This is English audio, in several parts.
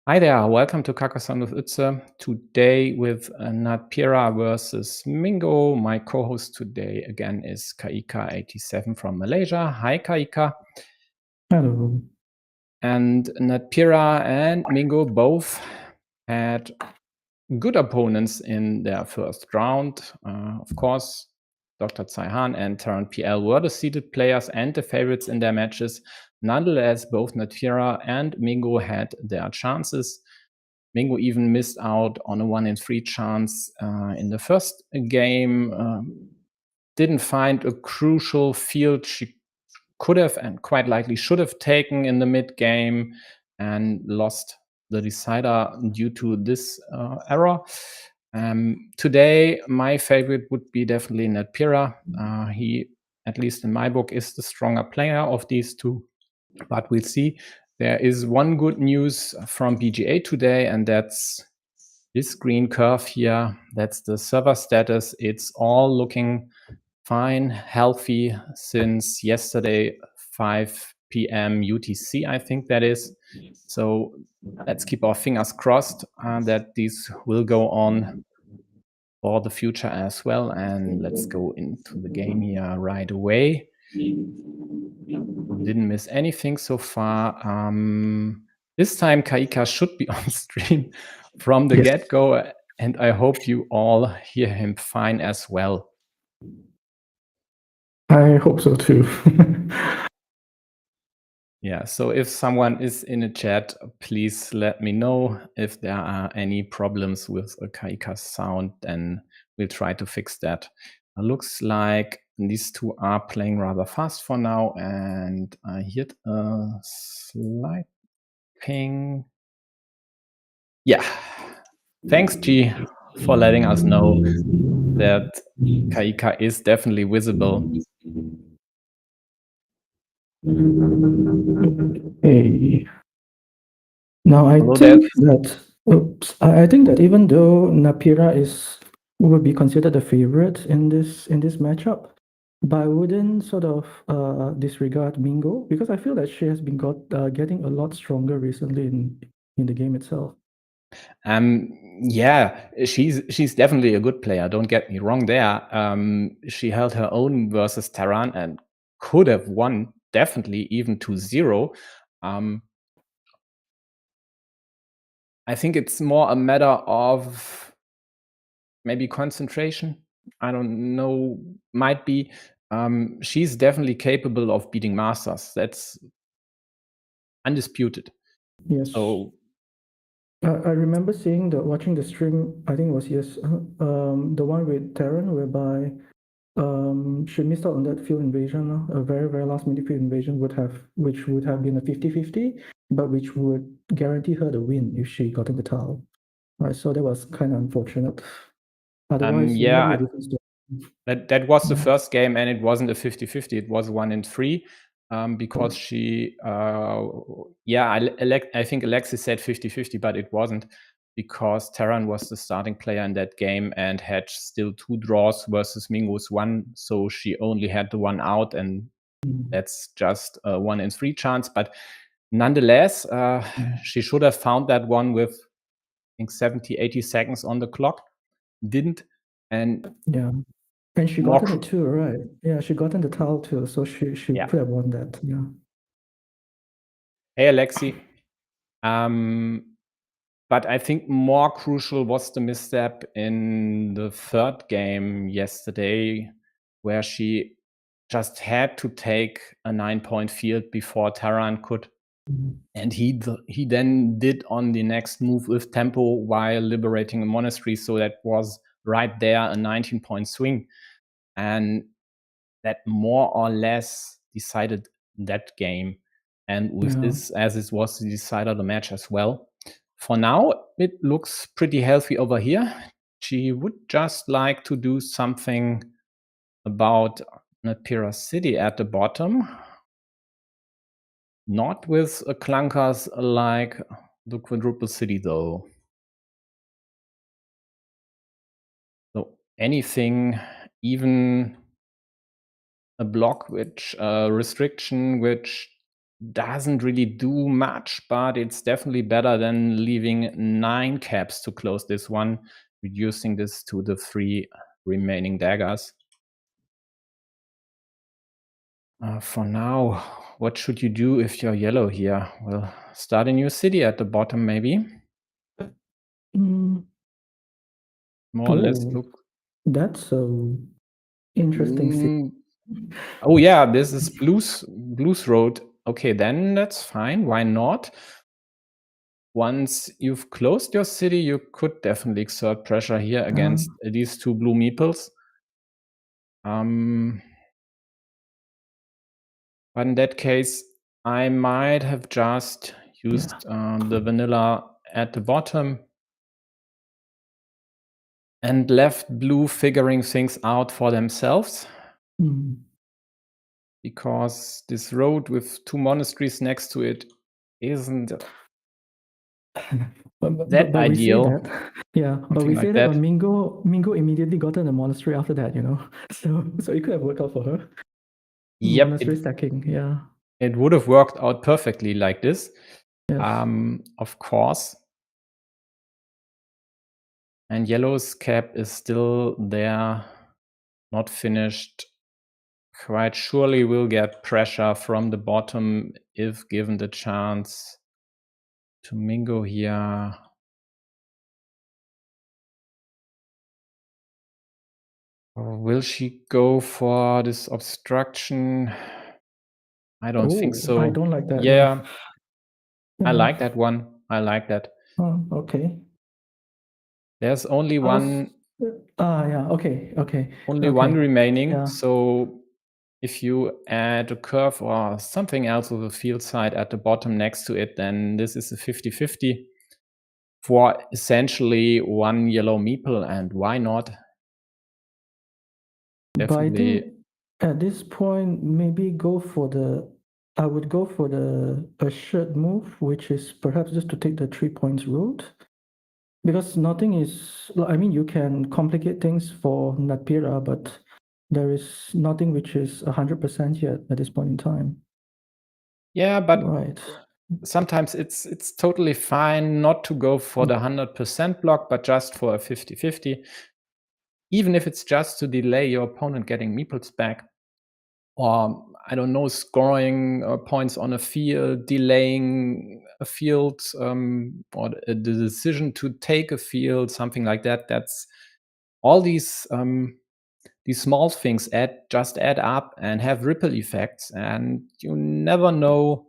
Hi there, welcome to Carcassonne with Utze. Today with Natpeera versus Mingo. My co-host today again is kaika87 from Malaysia. Hi Kaika. Hello. And Natpeera and Mingo both had good opponents in their first round. Of course, Dr. Tsai-Han and Terran PL were the seeded players and the favorites in their matches. Nonetheless, both Natpeera and Mingo had their chances. Mingo even missed out on a 1 in 3 chance in the first game. Didn't find a crucial field she could have and quite likely should have taken in the mid game and lost the decider due to this error. Today, my favorite would be definitely Natpeera. He, at least in my book, is the stronger player of these two, but we'll see. There is one good news from BGA today, and that's this green curve here. That's the server status. It's all looking fine, healthy since yesterday, 5 p.m. UTC, I think that is. So let's keep our fingers crossed that these will go on for the future as well. And let's go into the game here right away. Didn't miss anything so far. This time Kaika should be on stream from the get-go, and I hope you all hear him fine as well. I hope so too. Yeah, so if someone is in the chat, please let me know if there are any problems with a Kaika sound, then we'll try to fix that. It looks like these two are playing rather fast for now, and I hit a slight ping. Yeah, thanks G for letting us know that Kaika is definitely visible. Hey. Now I think that even though Natpeera would be considered the favorite in this matchup, but I wouldn't sort of disregard Mingo because I feel that she has been getting a lot stronger recently in the game itself. Yeah, she's definitely a good player. Don't get me wrong there. She held her own versus Terran and could have won definitely even 2-0. I think it's more a matter of maybe concentration. I don't know, might be. She's definitely capable of beating masters. That's undisputed. Yes. So I remember watching the stream, I think it was the one with Terran, whereby she missed out on that field invasion. A very, very last minute field invasion which would have been a 50-50, but which would guarantee her the win if she got in the tile. Right, so that was kind of unfortunate. Otherwise, yeah, maybe a different story. that was the first game, and it wasn't a 50-50. It was 1 in 3. Because she, I think Alexis said 50-50, but it wasn't, because Terran was the starting player in that game and had still 2 draws versus Mingo's 1, so she only had the 1 out, and that's just a 1 in 3 chance. But nonetheless, she should have found that one with, I think, 70-80 seconds on the clock. Didn't, and yeah. And she got in it too, right? Yeah, she got in the tile too, so she could have won that. Yeah. Hey, Alexi. But I think more crucial was the misstep in the third game yesterday, where she just had to take a 9-point field before Terran could. And he then did on the next move with tempo while liberating a monastery. So that was right there a 19-point swing. And that more or less decided that game. And with this, as it was the decider of the match as well. For now, it looks pretty healthy over here. She would just like to do something about Natpeera City at the bottom. Not with a clunkers like the quadruple city, though. So anything, even a block which restriction which doesn't really do much, but it's definitely better than leaving 9 caps to close this one, reducing this to the 3 remaining daggers. For now, what should you do if you're yellow here? Well, start a new city at the bottom, maybe. Mm. More or less look. That's a interesting city. Oh yeah, this is Blues Road. Okay, then that's fine. Why not? Once you've closed your city, you could definitely exert pressure here against these 2 blue meeples. But in that case, I might have just used the vanilla at the bottom and left blue figuring things out for themselves. Because this road with 2 monasteries next to it isn't that but ideal. We say that, yeah, but we say that Mingo immediately got in a monastery after that, you know. So it could have worked out for her. Yep, monastery stacking, yeah. It would have worked out perfectly like this. Yes. Of course. And yellow's cap is still there, not finished. Quite surely will get pressure from the bottom if given the chance to Mingo here. Or will she go for this obstruction? I don't think so. I don't like that. Yeah. I like that one. I like that. Oh, okay. There's only one. Yeah. Okay. Only one remaining. Yeah. So if you add a curve or something else with a field side at the bottom next to it, then this is a 50-50 for essentially 1 yellow meeple. And why not? Definitely. But I think at this point, maybe I would go for the assured move, which is perhaps just to take the 3 points route. Because nothing is, I mean, you can complicate things for Natpeera, but there is nothing which is 100% yet at this point in time. Yeah, but sometimes it's totally fine not to go for the 100% block, but just for a 50-50. Even if it's just to delay your opponent getting meeples back, or I don't know, scoring points on a field, delaying a field, or the decision to take a field, something like that. That's all these small things just add up and have ripple effects, and you never know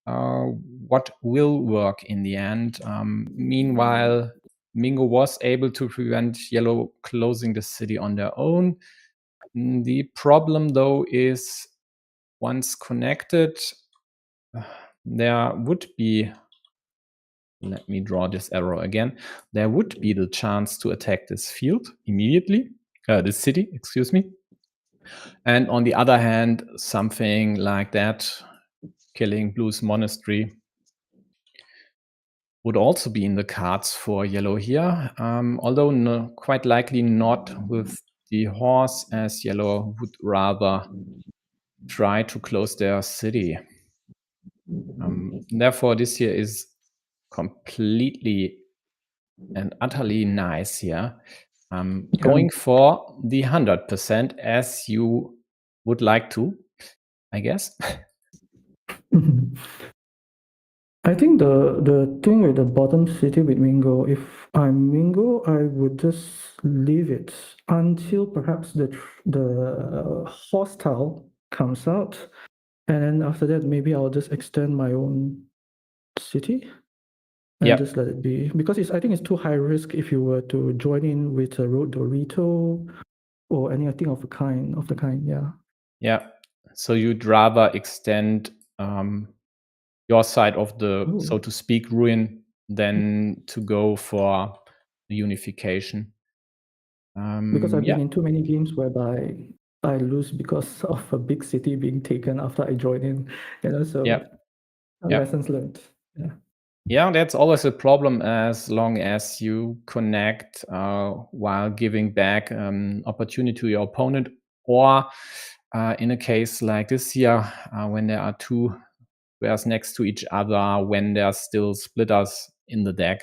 what will work in the end. Meanwhile, Mingo was able to prevent yellow closing the city on their own. The problem, though, is once connected, there would be, let me draw this arrow again, there would be the chance to attack this field immediately, this city, excuse me. And on the other hand, something like that, killing Blue's monastery, would also be in the cards for yellow here, although quite likely not with the horse, as yellow would rather try to close their city. Therefore, this here is completely and utterly nice here. Going for the 100% as you would like to, I guess. I think the thing with the bottom city with Mingo, if I'm Mingo, I would just leave it until perhaps the hostile comes out, and then after that maybe I'll just extend my own city and just let it be, because I think it's too high risk if you were to join in with a road Dorito or anything of the kind. Yeah. So you'd rather extend your side of the, so to speak, ruin than to go for the unification. Because I've been in too many games whereby I lose because of a big city being taken after I join in, so lessons learned. Yeah, that's always a problem as long as you connect while giving back opportunity to your opponent, or in a case like this here, when there are 2 squares next to each other when there's still splitters in the deck.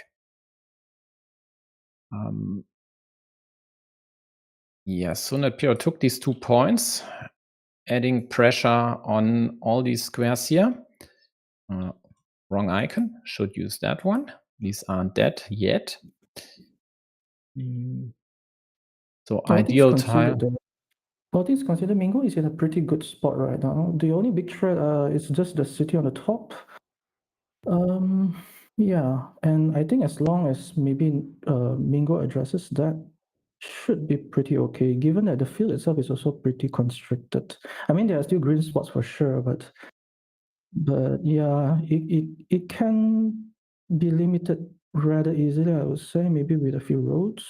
Yes, so Natpeera took these 2 points, adding pressure on all these squares here. Wrong icon, should use that one. These aren't dead yet. So ideal tile. All things considered, Mingo is in a pretty good spot right now. The only big threat is just the city on the top. Yeah, and I think as long as maybe Mingo addresses that, should be pretty okay, given that the field itself is also pretty constricted. I mean, there are still green spots for sure, but yeah, it can be limited rather easily, I would say, maybe with a few roads.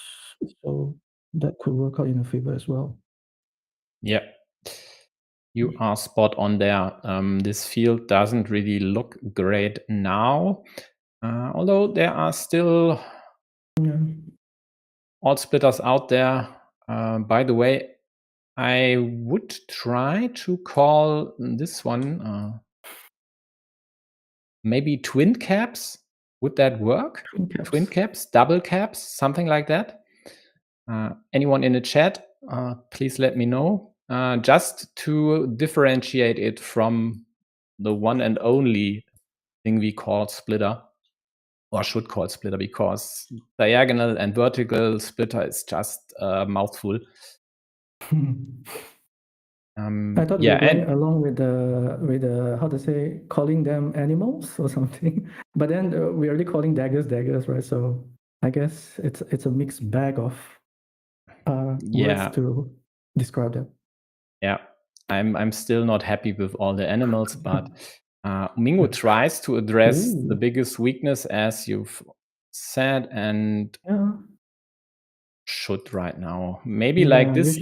So that could work out in a favor as well. Yeah, you are spot on there. This field doesn't really look great now, although there are still all splitters out there. By the way, I would try to call this one maybe twin caps. Would that work? Twin caps, double caps, something like that. Anyone in the chat, please let me know. Just to differentiate it from the one and only thing we call splitter, or should call splitter, because diagonal and vertical splitter is just a mouthful. I thought we were going along with the how to say, calling them animals or something, but then we're already calling daggers, right? So I guess it's a mixed bag of words to describe them. Yeah, I'm still not happy with all the animals, but Mingo tries to address the biggest weakness, as you've said, and should right now. Maybe like this.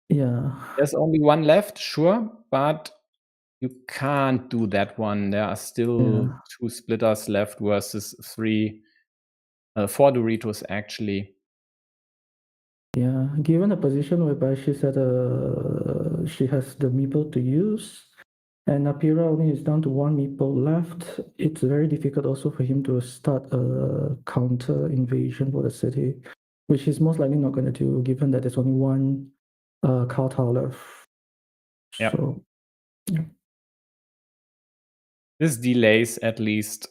There's only one left, sure, but you can't do that one. There are still 2 splitters left versus 4 Doritos actually. Yeah, given a position whereby she said she has the meeple to use, and Natpeera only is down to 1 meeple left, it's very difficult also for him to start a counter invasion for the city, which he's most likely not going to do, given that there's only 1 cow tile left. Yeah. So, yeah. This delays at least.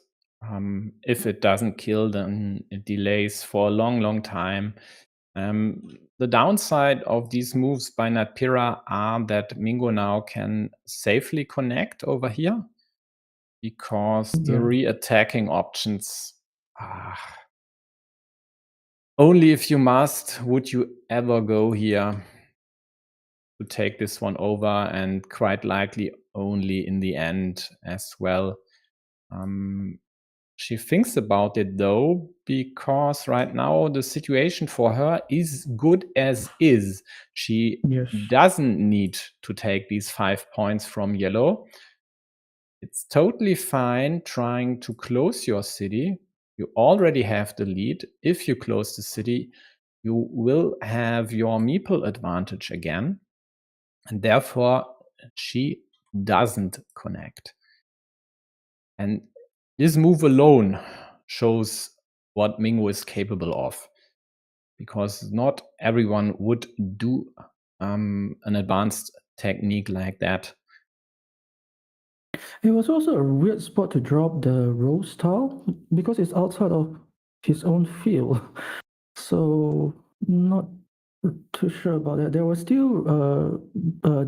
If it doesn't kill, then it delays for a long time. The downside of these moves by Natpeera are that Mingo now can safely connect over here, because the re-attacking options only if you must would you ever go here to take this one over, and quite likely only in the end as well. She thinks about it though, because right now the situation for her is good as is. She doesn't need to take these 5 points from yellow. It's totally fine trying to close your city. You already have the lead. If you close the city, you will have your meeple advantage again. And therefore, she doesn't connect. And this move alone shows what Mingo is capable of, because not everyone would do an advanced technique like that. It was also a weird spot to drop the rose tile, because it's outside of his own field. So not too sure about that. There were still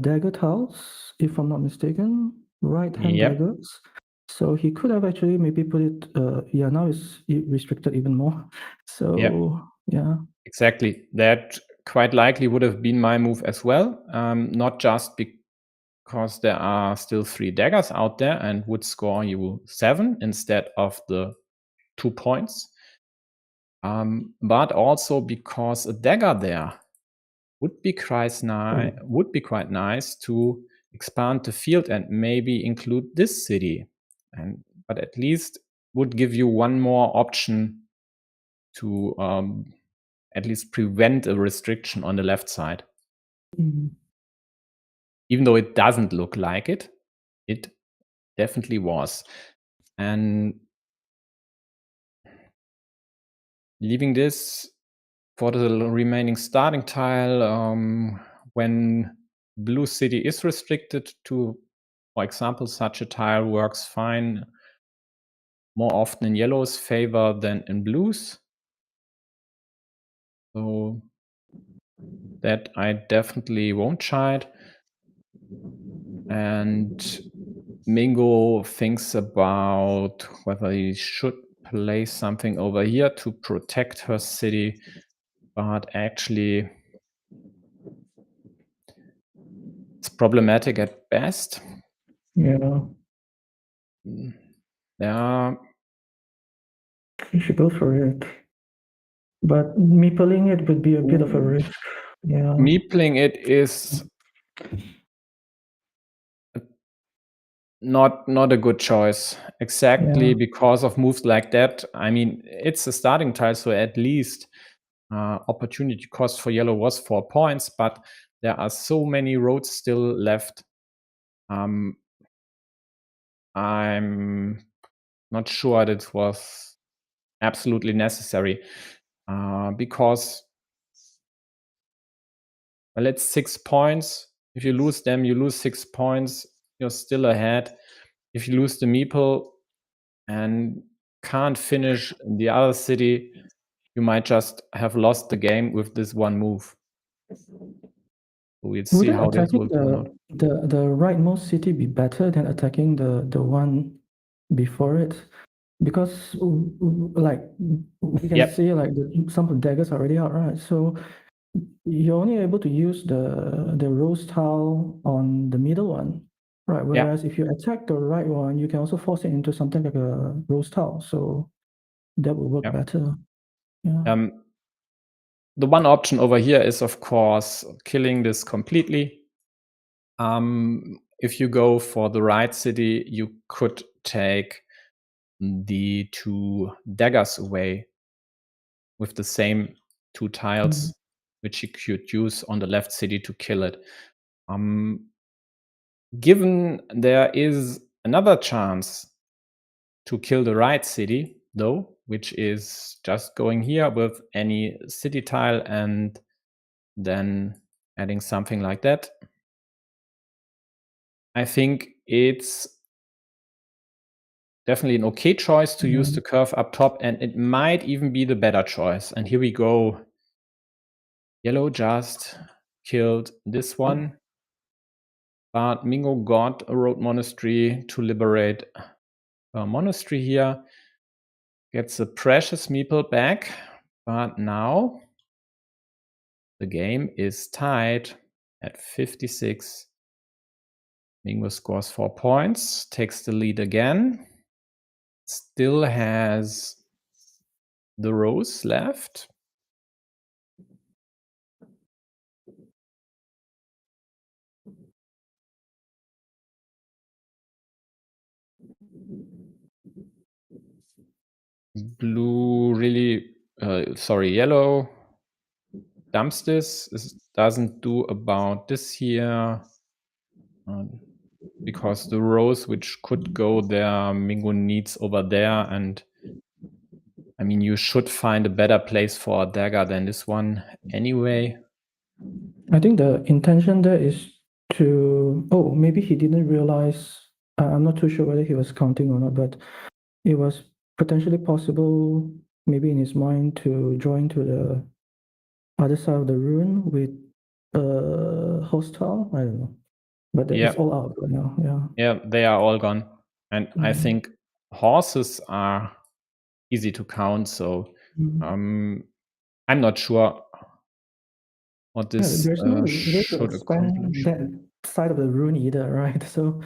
dagger tiles, if I'm not mistaken, right-hand daggers. So he could have actually maybe put it, now it's restricted even more. So, yeah. Exactly. That quite likely would have been my move as well. Not just because there are still 3 daggers out there and would score you 7 instead of the 2 points. But also because a dagger there would be quite nice to expand the field and maybe include this city, but at least would give you one more option to at least prevent a restriction on the left side. Even though it doesn't look like it, it definitely was. And leaving this for the remaining starting tile, when blue city is restricted to, for example, such a tile works fine more often in yellow's favor than in blue's. So that I definitely won't chide. And Mingo thinks about whether he should place something over here to protect her city, but actually it's problematic at best. Yeah. Yeah. You should go for it. But meepling it would be a bit of a risk. Yeah. Meepling it is not a good choice, exactly because of moves like that. I mean, it's a starting tile, so at least opportunity cost for yellow was 4 points, but there are so many roads still left. I'm not sure that it was absolutely necessary, because, well, it's 6 points. If you lose them, you lose 6 points. You're still ahead. If you lose the meeple and can't finish the other city, you might just have lost the game with this one move. We'll see how this will turn out. The rightmost city be better than attacking the one before it? Because like we can see like some of the daggers are already out, right? So you're only able to use the rose tile on the middle one, right? Whereas if you attack the right one, you can also force it into something like a rose tile. So that will work better. Yeah. The one option over here is, of course, killing this completely. If you go for the right city, you could take the 2 daggers away with the same 2 tiles, which you could use on the left city to kill it. Given there is another chance to kill the right city, though, which is just going here with any city tile and then adding something like that, I think it's definitely an okay choice to use the curve up top, and it might even be the better choice. And here we go. Yellow just killed this one, but Mingo got a road monastery to liberate a monastery here. Gets a precious meeple back, but now the game is tied at 56. Mingo scores 4 points, takes the lead again. Still has the rose left. Blue really, yellow dumps this. This doesn't do about this here, because the rose which could go there, Mingo needs over there, and I mean, you should find a better place for a dagger than this one anyway. I think the intention there is to, maybe he didn't realize, I'm not too sure whether he was counting or not, but it was potentially possible, maybe in his mind, to join to the other side of the rune with hostile. I don't know, but it's all out right now. Yeah, they are all gone, and I think horses are easy to count. So I'm not sure what this there's no way should to expand that side of the rune either, right? So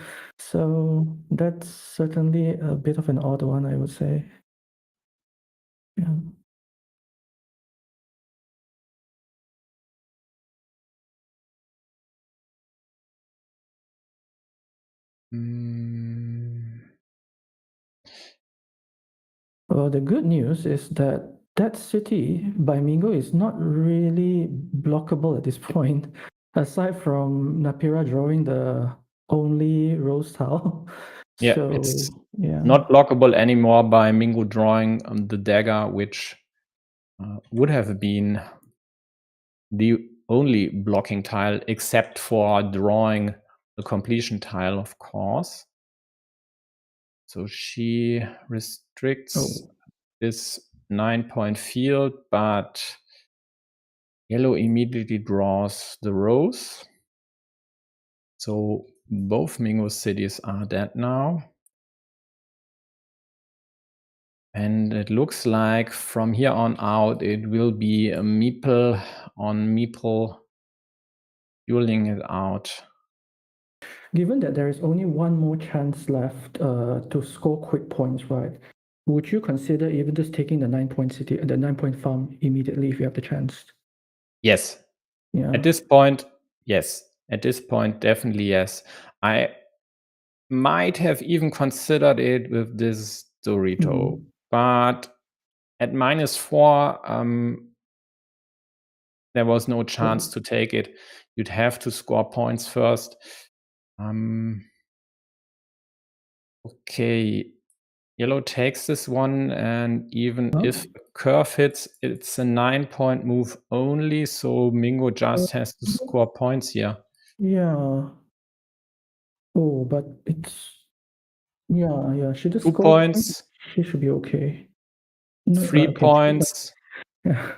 that's certainly a bit of an odd one, I would say. Yeah. Well, the good news is that that city by Mingo is not really blockable at this point, aside from Natpeera drawing the only rose tile. Yeah, So, it's yeah. not blockable anymore by Mingo drawing the dagger, which would have been the only blocking tile, except for drawing the completion tile, of course. So she restricts this 9-point field, but yellow immediately draws the rose. So both Mingo cities are dead now. And it looks like from here on out, it will be a meeple on meeple dueling it out. Given that there is only one more chance left to score quick points, right? Would you consider even just taking the 9-point city, the 9-point farm immediately if you have the chance? Yes. Yeah. At this point, yes. At this point, definitely yes. I might have even considered it with this Dorito, but at -4, there was no chance to take it. You'd have to score points first. Okay, yellow takes this one, and even if a curve hits, it's a 9-point move only, so Mingo just has to score points here. Yeah. Oh, but it's yeah. She just 2 points. She should be okay. 3 points. Yeah.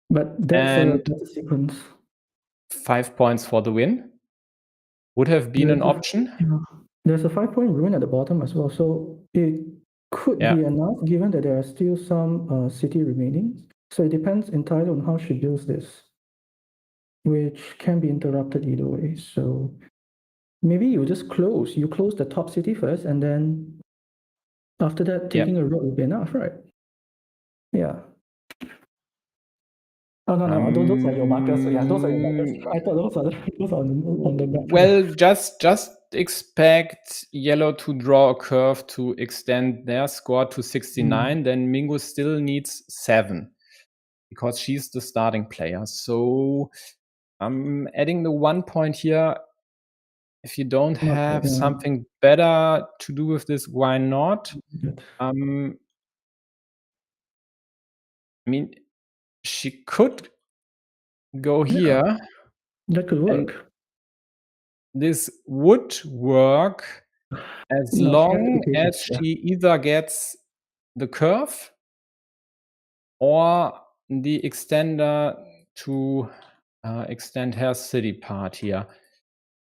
But that's a sequence. 5 points for the win would have been an option. Yeah. There's a 5-point ruin at the bottom as well, so it could be enough given that there are still some city remaining. So it depends entirely on how she builds this, which can be interrupted either way. So maybe you just close. You close the top city first, and then after that, taking a road will be enough, right? Yeah. Oh, no, those are your markers. Yeah, those are your markers. I thought those are on the back. Well, just expect yellow to draw a curve to extend their score to 69. Then Mingo still needs 7 because she's the starting player. So I'm adding the 1 point here. If you don't have something better to do with this, why not? I mean, she could go here. That could work. This would work as long as she either gets the curve or the extender to extend her city part here.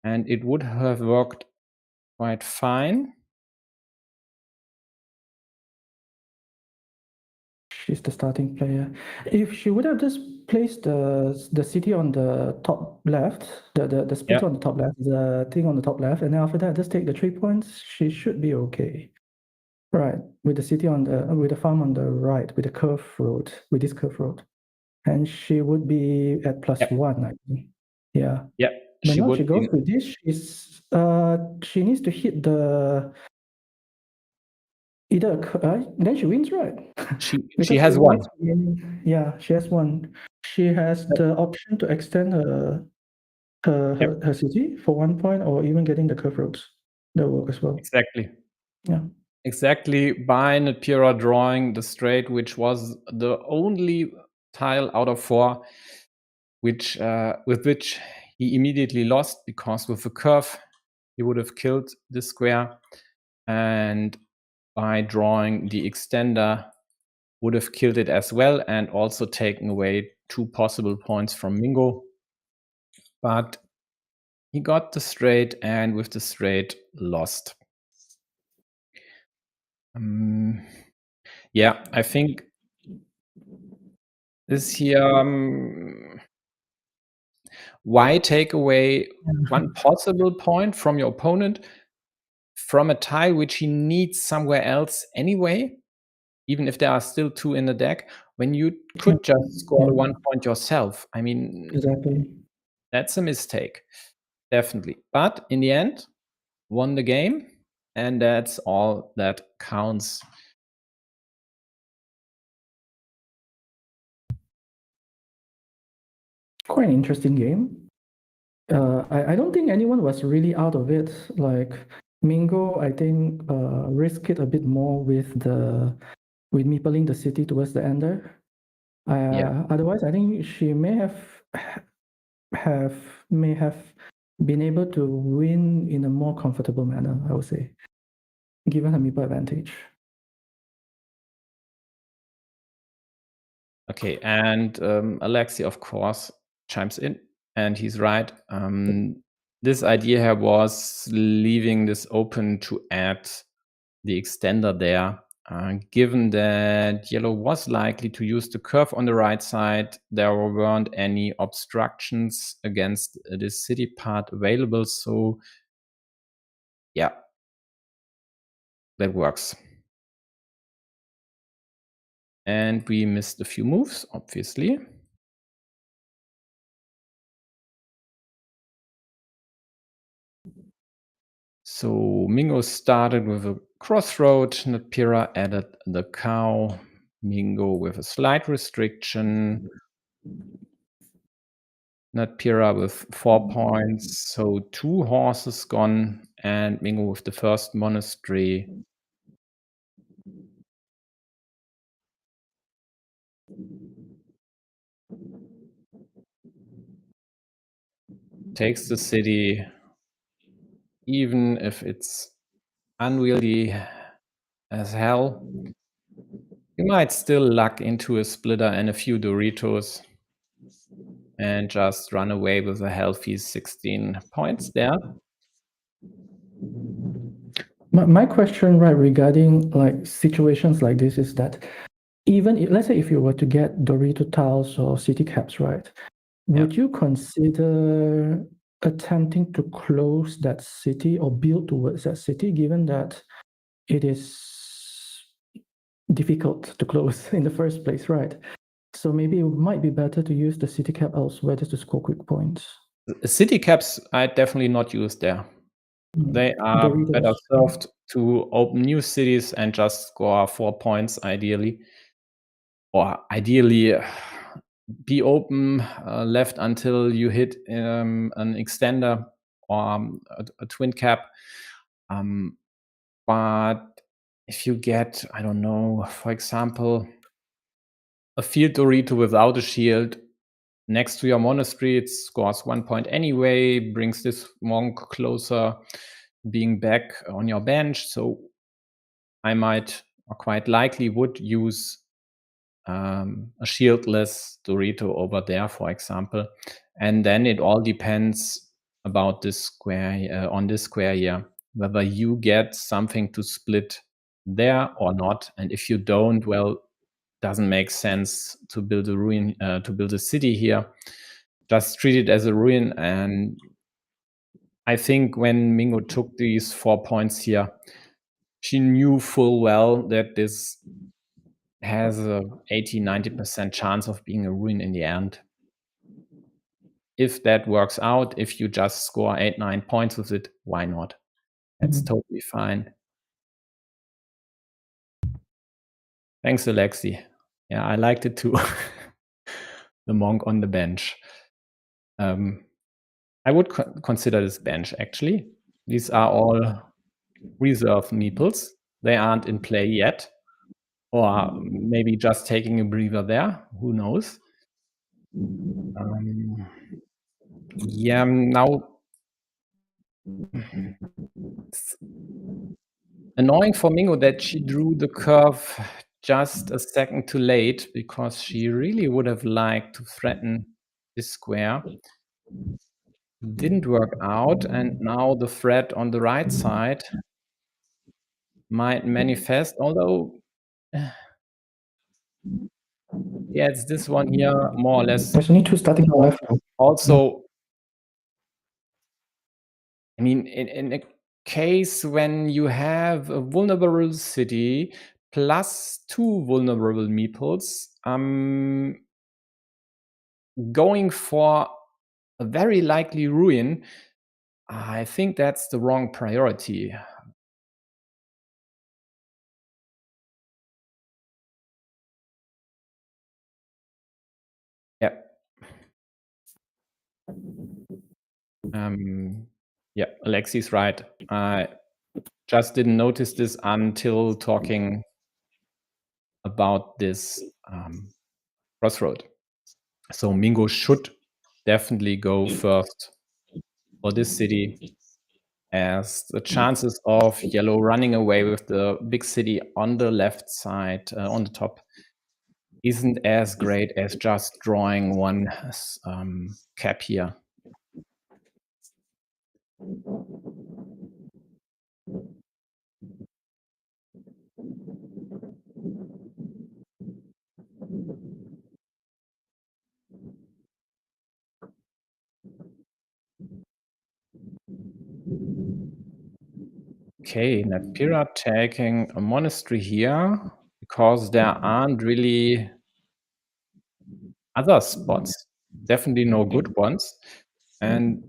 And it would have worked quite fine. She's the starting player. If she would have just placed the city on the top left, the split on the top left, the thing on the top left, and then after that, just take the 3 points, she should be okay. Right, with the city with the farm on the right, with the curve road, with this curve road. And she would be at +1, I think. Yeah. Yeah. But now she goes with this, she needs to hit the then she wins, right? She has 1. Yeah, she has 1. She has the option to extend her city for 1 point or even getting the curve roads. That will work as well. Exactly. Yeah. Exactly, by Natpeera drawing the straight, which was the only tile out of 4 which with which he immediately lost, because with the curve he would have killed this square, and by drawing the extender would have killed it as well, and also taken away 2 possible points from Mingo. But he got the straight, and with the straight lost. Yeah, I think this here, why take away 1 possible point from your opponent from a tile which he needs somewhere else anyway, even if there are still 2 in the deck, when you could just score the 1 point yourself? I mean, exactly. That's a mistake, definitely. But in the end, won the game, and that's all that counts. Quite an interesting game. I don't think anyone was really out of it. Like, Mingo, I think, risk it a bit more with meepling the city towards the end there. Otherwise, I think she may have been able to win in a more comfortable manner, I would say, given her meeple advantage. Okay, and Alexi, of course, chimes in, and he's right. This idea here was leaving this open to add the extender there. Given that yellow was likely to use the curve on the right side, there weren't any obstructions against this city part available. So yeah, that works. And we missed a few moves, obviously. So Mingo started with a crossroad, Natpeera added the cow, Mingo with a slight restriction, Natpeera with 4 points, so 2 horses gone, and Mingo with the first monastery. Takes the city, even if it's unwieldy as hell. You might still luck into a splitter and a few Doritos and just run away with a healthy 16 points there. My question, right, regarding like situations like this is that even let's say if you were to get Dorito tiles or city caps, right, would you consider attempting to close that city or build towards that city, given that it is difficult to close in the first place, right? So maybe it might be better to use the city cap elsewhere just to score quick points. City caps I definitely not use there. They are Doritos. better served to open new cities and just score 4 points ideally. Or ideally be open left until you hit an extender or a twin cap. But if you get, I don't know, for example, a field Dorito without a shield next to your monastery, it scores 1 point anyway, brings this monk closer being back on your bench. So I might, or quite likely would use a shieldless Dorito over there, for example. And then it all depends about this square, on this square here, whether you get something to split there or not. And if you don't, well, doesn't make sense to build a ruin, to build a city here. Just treat it as a ruin. And I think when Mingo took these 4 points here, she knew full well that this has a 80-90% chance of being a ruin in the end. If that works out, if you just score 8-9 points with it, why not? That's totally fine. Thanks, Alexi. Yeah, I liked it too. The monk on the bench. I would consider this bench, actually. These are all reserve meeples. They aren't in play yet. Or maybe just taking a breather there. Who knows? Yeah, now it's annoying for Mingo that she drew the curve just a second too late, because she really would have liked to threaten this square. Didn't work out, and now the threat on the right side might manifest, although yeah, it's this one here, more or less. There's only 2 starting left. Also, I mean, in a case when you have a vulnerable city plus 2 vulnerable meeples, going for a very likely ruin, I think that's the wrong priority. Yeah. Yeah, Alexi's right. just didn't notice this until talking about this crossroad. So Mingo should definitely go first for this city, as the chances of yellow running away with the big city on the left side, on the top, isn't as great as just drawing one cap here. Okay, Natpeera taking a monastery here because there aren't really other spots, definitely no good ones. And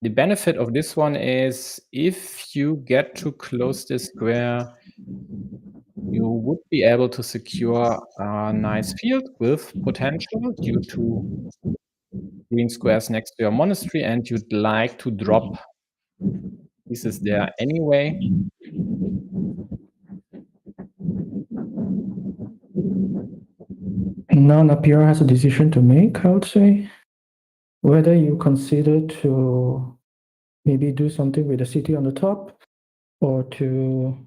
the benefit of this one is if you get to close this square, you would be able to secure a nice field with potential due to green squares next to your monastery, and you'd like to drop pieces there anyway. Now Natpeera has a decision to make, I would say. Whether you consider to maybe do something with the city on the top or to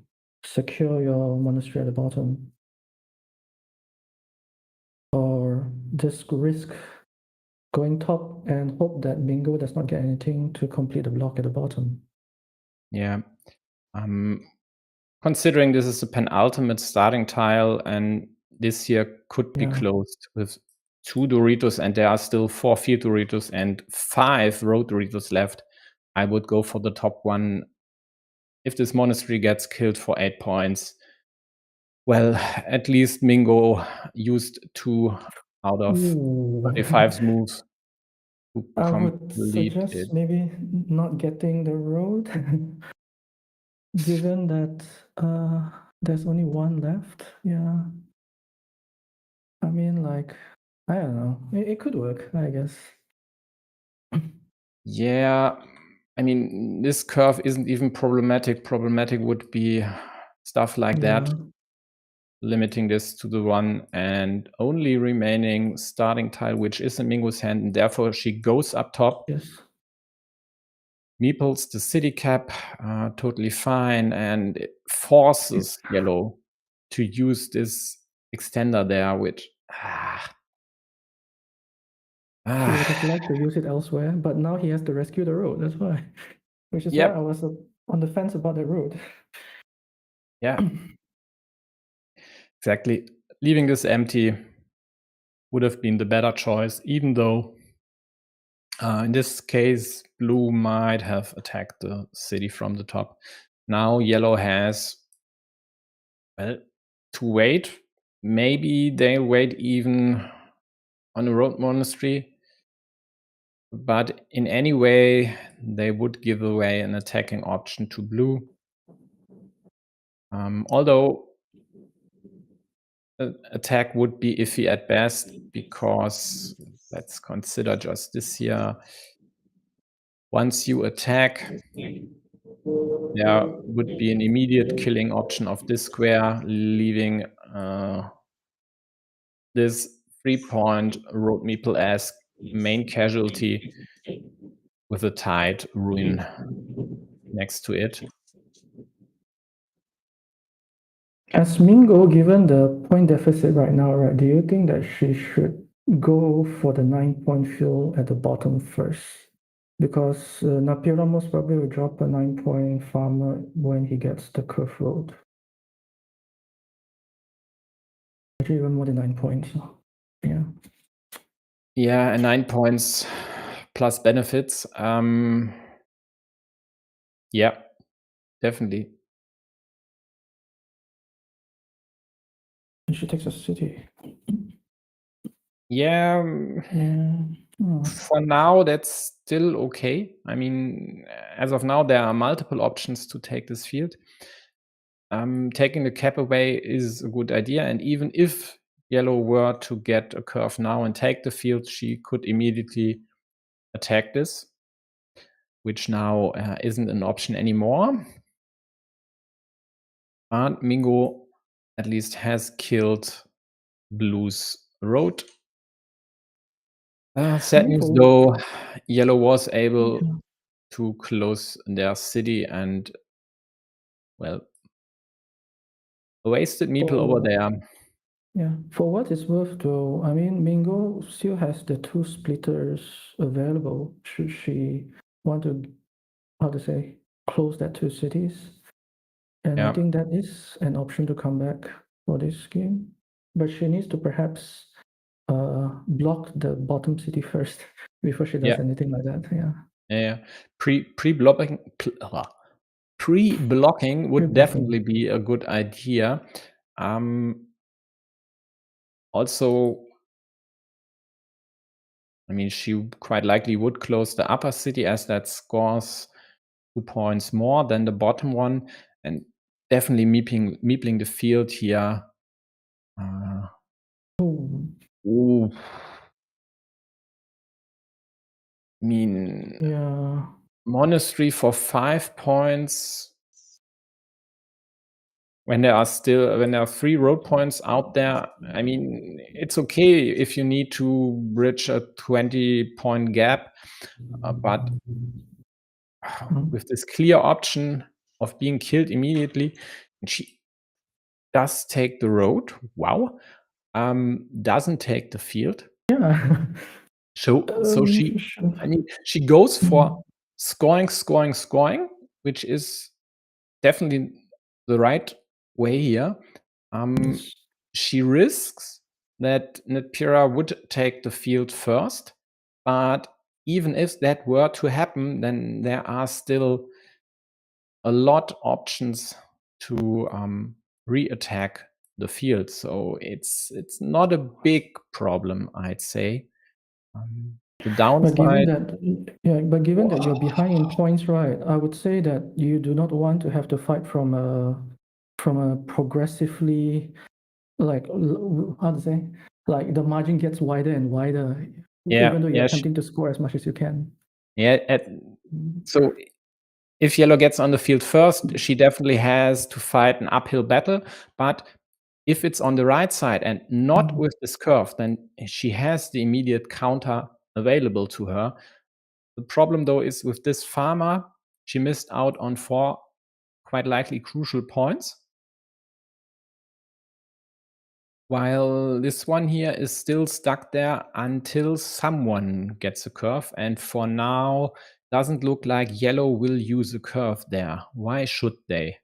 secure your monastery at the bottom. Or just risk going top and hope that Mingo does not get anything to complete the block at the bottom. Yeah. Considering this is the penultimate starting tile and this here could be closed with 2 Doritos and there are still 4 field Doritos and 5 road Doritos left, I would go for the top one. If this monastery gets killed for 8 points, well, at least Mingo used 2 out of 35 moves to I would complete suggest it. maybe not getting the road, given that there's only one left. Yeah. I mean, like, I don't know. It could work, I guess. Yeah. I mean, this curve isn't even problematic. Problematic would be stuff like that, limiting this to the one and only remaining starting tile, which is in Mingo's hand, and therefore she goes up top. Yes. Meeples the city cap, totally fine, and it forces yellow to use this extender there, which He would have liked to use it elsewhere, but now he has to rescue the road. That's why. Which is why I was on the fence about the road. Yeah. Exactly. Leaving this empty would have been the better choice, even though in this case, blue might have attacked the city from the top. Now yellow has, well, to wait. Maybe they'll wait even on a road monastery. But in any way, they would give away an attacking option to blue. Although attack would be iffy at best, because let's consider just this here. Once you attack, there would be an immediate killing option of this square, leaving this 3-point road meeple as main casualty with a tied ruin next to it. As Mingo, given the point deficit right now, right, do you think that she should go for the 9-point fill at the bottom first? Because Natpeera most probably will drop a 9-point farmer when he gets the curve road. Actually, even more than 9 points. Yeah. Yeah, and 9 points plus benefits. Yeah, definitely. And she takes a city. Yeah. For now, that's still okay. I mean, as of now, there are multiple options to take this field. Taking the cap away is a good idea, and even if yellow were to get a curve now and take the field, she could immediately attack this, which now isn't an option anymore. But Mingo at least has killed Blue's road. Sad news though, Yellow was able to close their city and, well, a wasted meeple over there. Yeah, for what it's worth though, I mean, Mingo still has the 2 splitters available should she want to, how to say, close that 2 cities. And I think that is an option to come back for this game. But she needs to perhaps block the bottom city first before she does anything like that. Yeah. Pre-blocking would definitely be a good idea. Also, I mean, she quite likely would close the upper city as that scores 2 points more than the bottom one, and definitely meepling the field here. Ooh. I mean, Monastery for 5 points. When there are 3 road points out there, I mean, it's okay if you need to bridge a 20-point gap, but with this clear option of being killed immediately, and she does take the road. Wow. Doesn't take the field. Yeah. So she goes for scoring, which is definitely the right way here. She risks that Natpeera would take the field first, but even if that were to happen, then there are still a lot of options to re-attack the field. So it's not a big problem, I'd say. The downside. But given that you're behind in points, right? I would say that you do not want to have to fight from a progressively, like, how to say, like the margin gets wider and wider. Even though you're attempting to score as much as you can. So if Yellow gets on the field first, she definitely has to fight an uphill battle. But if it's on the right side and not with this curve, then she has the immediate counter available to her. The problem, though, is with this farmer, she missed out on 4 quite likely crucial points. While this one here is still stuck there until someone gets a curve. And for now, doesn't look like Yellow will use a curve there. Why should they?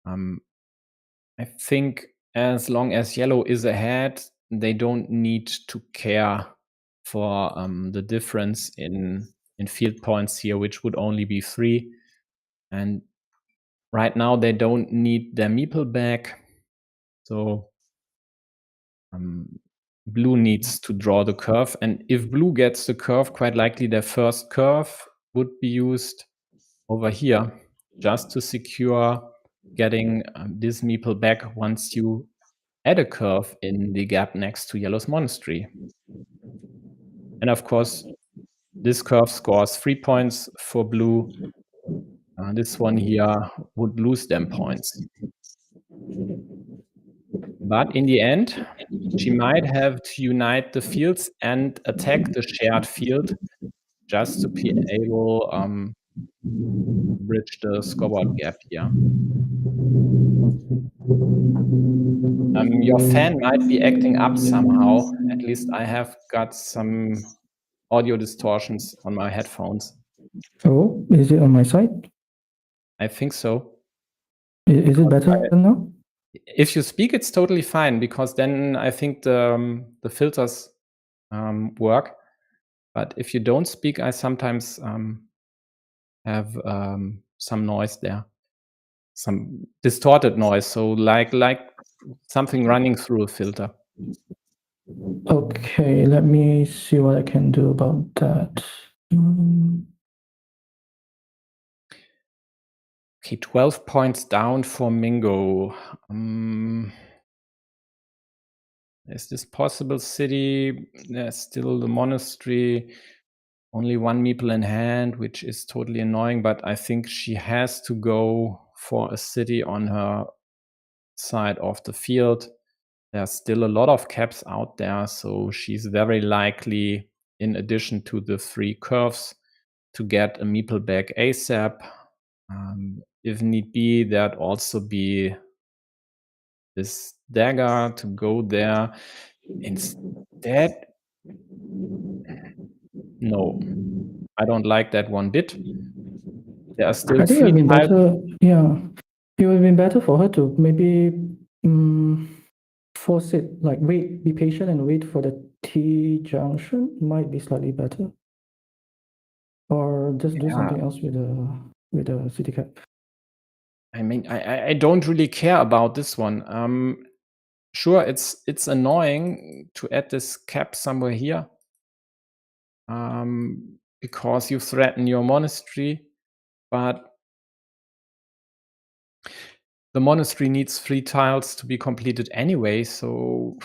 I think as long as Yellow is ahead, they don't need to care for the difference in field points here, which would only be 3. And right now they don't need their meeple back. So Blue needs to draw the curve. And if Blue gets the curve, quite likely their first curve would be used over here just to secure getting this meeple back once you add a curve in the gap next to Yellow's monastery. And of course, this curve scores 3 points for Blue. This one here would lose them points. But in the end, she might have to unite the fields and attack the shared field just to be able to bridge the scoreboard gap here. Your fan might be acting up somehow. At least I have got some audio distortions on my headphones. Oh, is it on my side? I think so. Is it better now? If you speak, it's totally fine, because then I think the filters work. But if you don't speak, I sometimes have some noise there, some distorted noise. So like something running through a filter. Okay, let me see what I can do about that. Okay, 12 points down for Mingo. Is this possible city? There's still the monastery. Only 1 meeple in hand, which is totally annoying, but I think she has to go for a city on her side of the field. There's still a lot of caps out there, so she's very likely, in addition to the 3 curves, to get a meeple back ASAP. If need be, there'd also be this dagger to go there. Instead, no, I don't like that one bit. There are still I think it would 3 be tiles. better. Yeah, it would have been better for her to maybe force it, like be patient and wait for the T junction. Might be slightly better, or just do something else with the city cap. I mean, I don't really care about this one. Sure, it's annoying to add this cap somewhere here, because you threaten your monastery, but the monastery needs 3 tiles to be completed anyway, so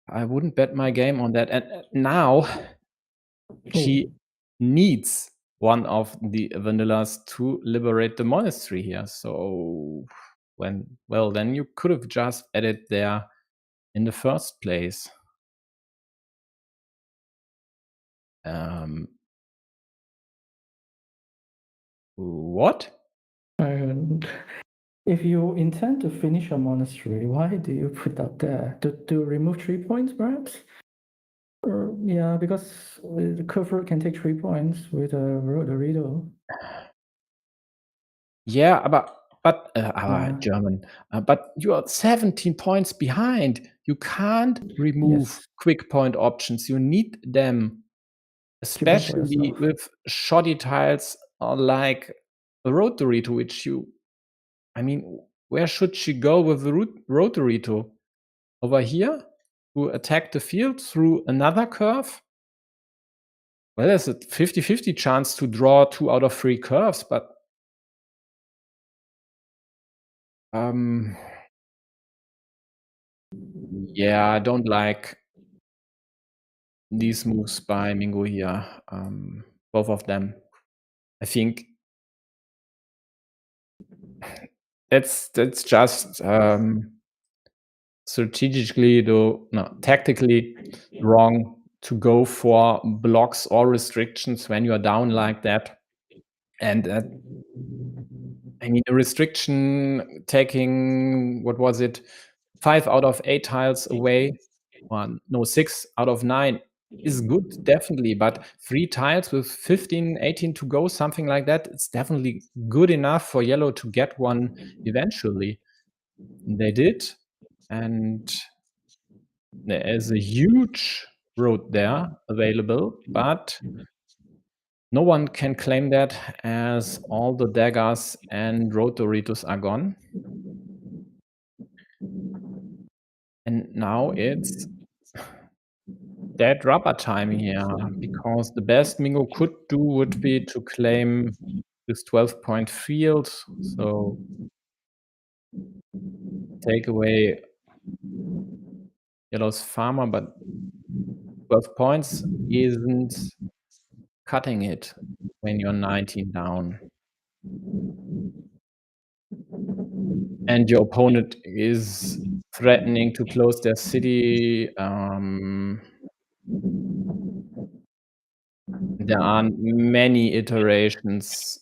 I wouldn't bet my game on that. And now she needs one of the vanillas to liberate the monastery here. So then you could have just added there in the first place. What? If you intend to finish a monastery, why do you put that there? To remove 3 points, perhaps? Yeah, because the curve road can take 3 points with a Rodorito. Yeah, but German. But you are 17 points behind. You can't remove quick point options. You need them, especially with shoddy tiles like the Road Dorito, which I mean, where should she go with the Road Dorito? Over here to attack the field through another curve? Well, there's a 50-50 chance to draw 2 out of 3 curves, but yeah, I don't like these moves by Mingo here. Both of them. I think that's just strategically, though, no, tactically wrong to go for blocks or restrictions when you are down like that. And I mean, a restriction taking, what was it, 5 out of 8 tiles away, no, 6 out of 9 is good, definitely. But 3 tiles with 15, 18 to go, something like that, it's definitely good enough for yellow to get one eventually. They did, and there is a huge road there available, but no one can claim that, as all the daggers and road Doritos are gone. And now it's dead rubber time here, because the best Mingo could do would be to claim this 12-point field. So take away yellow's farmer, but 12 points isn't cutting it when you're 19 down. And your opponent is threatening to close their city. There are many iterations,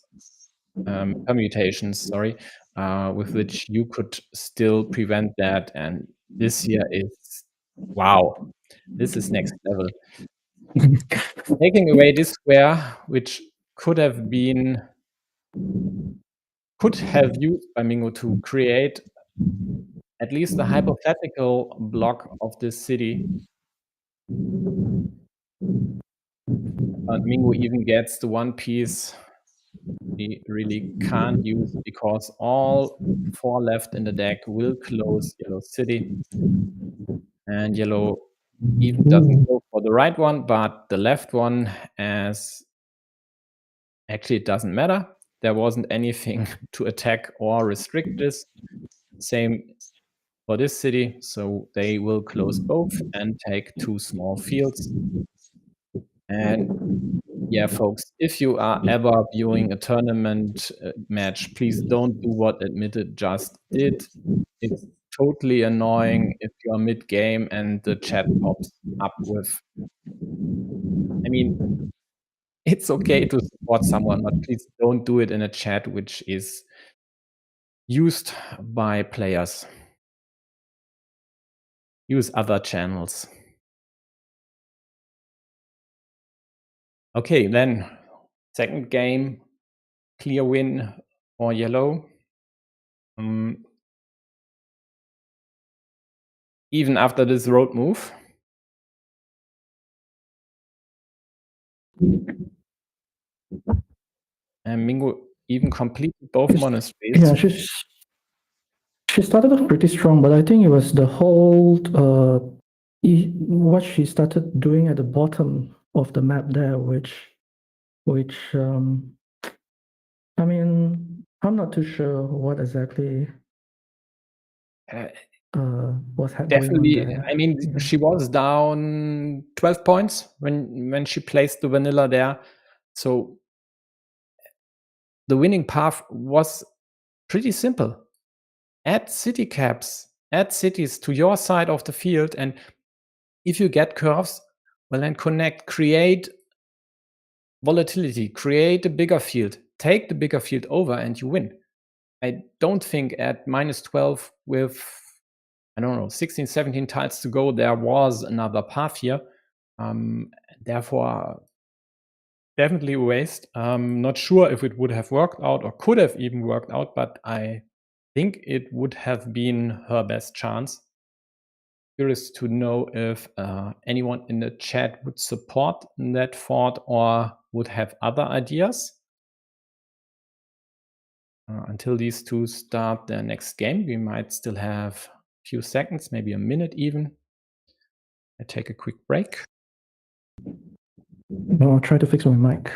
permutations, sorry, with which you could still prevent that. And this here is, wow, this is next level. Taking away this square, which could have used by Mingo to create at least a hypothetical block of this city. But Mingo even gets the one piece he really can't use, because all 4 left in the deck will close yellow's city. And yellow even doesn't go for the right one, but the left one, as actually it doesn't matter. There wasn't anything to attack or restrict this. Same for this city, so they will close both and take 2 small fields. And Yeah, folks, if you are ever viewing a tournament match, please don't do what Admitted just did. It's totally annoying if you're mid-game and the chat pops up with... I mean, it's okay to support someone, but please don't do it in a chat which is used by players. Use other channels. Okay, then second game, clear win for yellow. Even after this road move. And Mingo even completed both monasteries. Yeah, she started off pretty strong, but I think it was the whole what she started doing at the bottom of the map there, which I mean, I'm not too sure what exactly was Definitely, going on there. I mean, Yeah. she was down 12 points when she placed the vanilla there. So the winning path was pretty simple. Add city caps, add cities to your side of the field, and if you get curves, well, then connect, create volatility, create a bigger field, take the bigger field over, and you win. I don't think at -12 with, I don't know, 16, 17 tiles to go, there was another path here. Therefore, definitely a waste. Not sure if it would have worked out or could have even worked out, but I think it would have been her best chance. Curious to know if anyone in the chat would support that thought or would have other ideas. Until these two start their next game, we might still have a few seconds, maybe a minute even. I take a quick break. I'll try to fix my mic.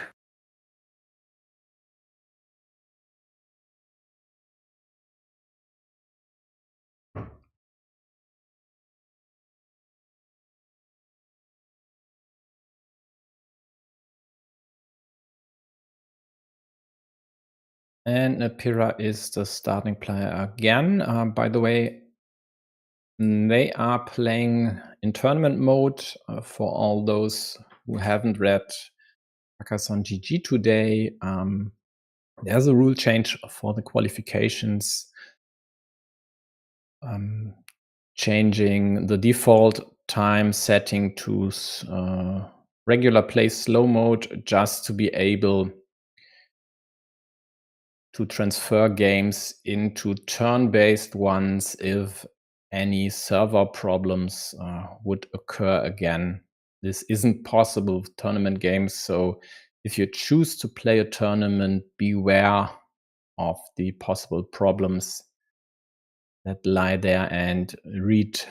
And Natpeera is the starting player again. By the way, they are playing in tournament mode. For all those who haven't read Carcassonne GG today, there's a rule change for the qualifications, changing the default time setting to regular play slow mode just to be able to transfer games into turn-based ones if any server problems would occur again. This isn't possible with tournament games, so if you choose to play a tournament, beware of the possible problems that lie there and read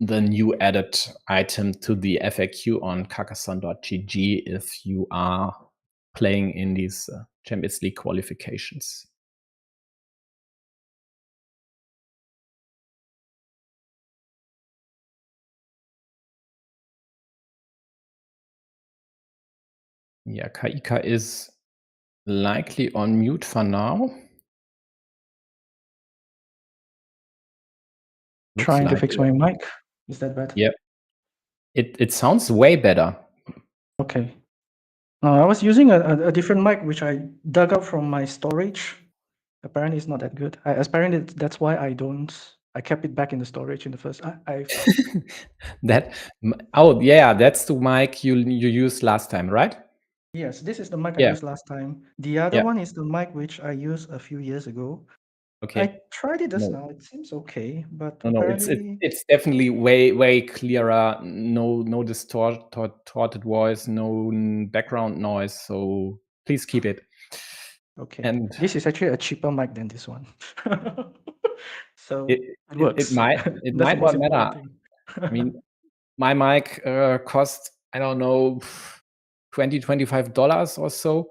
the new added item to the FAQ on Carcassonne.gg if you are playing in these Champions League qualifications. Yeah, Kaika is likely on mute for now. Trying to fix my mic. Is that better? Yep. It sounds way better. Okay. I was using a different mic which I dug up from my storage. Apparently, it's not that good. Apparently, that's why I kept it back in the storage in the first. Oh yeah, that's the mic you used last time, right? Yes, this is the mic Yeah. I used last time. The other one is the mic which I used a few years ago. Okay. I tried it just now. It seems okay, but No, apparently it's definitely way clearer. No distorted voice, no background noise. So please keep it. okay. And this is actually a cheaper mic than this one. So it works. It might That's the most not matter. important thing. I mean, my mic cost, I don't know, $25 or so,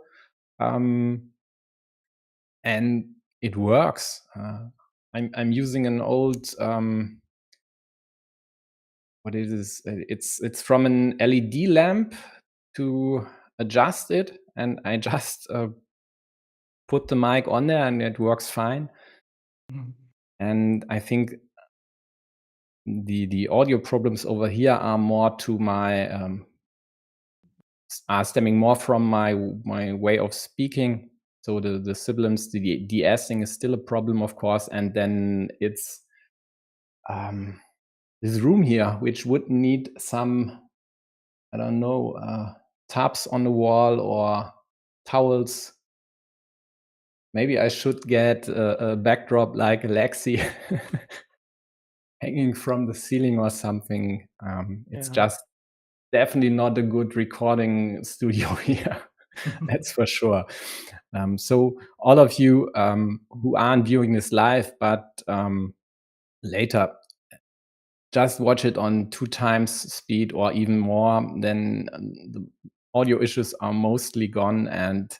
and it works. I'm using an old what is this? It's from an LED lamp to adjust it, and I just put the mic on there, and it works fine. Mhm. And I think the audio problems over here are more to my are stemming more from my way of speaking. So the sibilants, the de-essing is still a problem, of course, and then it's this room here, which would need some, I don't know, taps on the wall or towels. Maybe I should get a backdrop like Lexi hanging from the ceiling or something. It's Yeah. just definitely not a good recording studio here. That's for sure. So all of you who aren't viewing this live, but later, just watch it on 2 times speed or even more, then the audio issues are mostly gone, and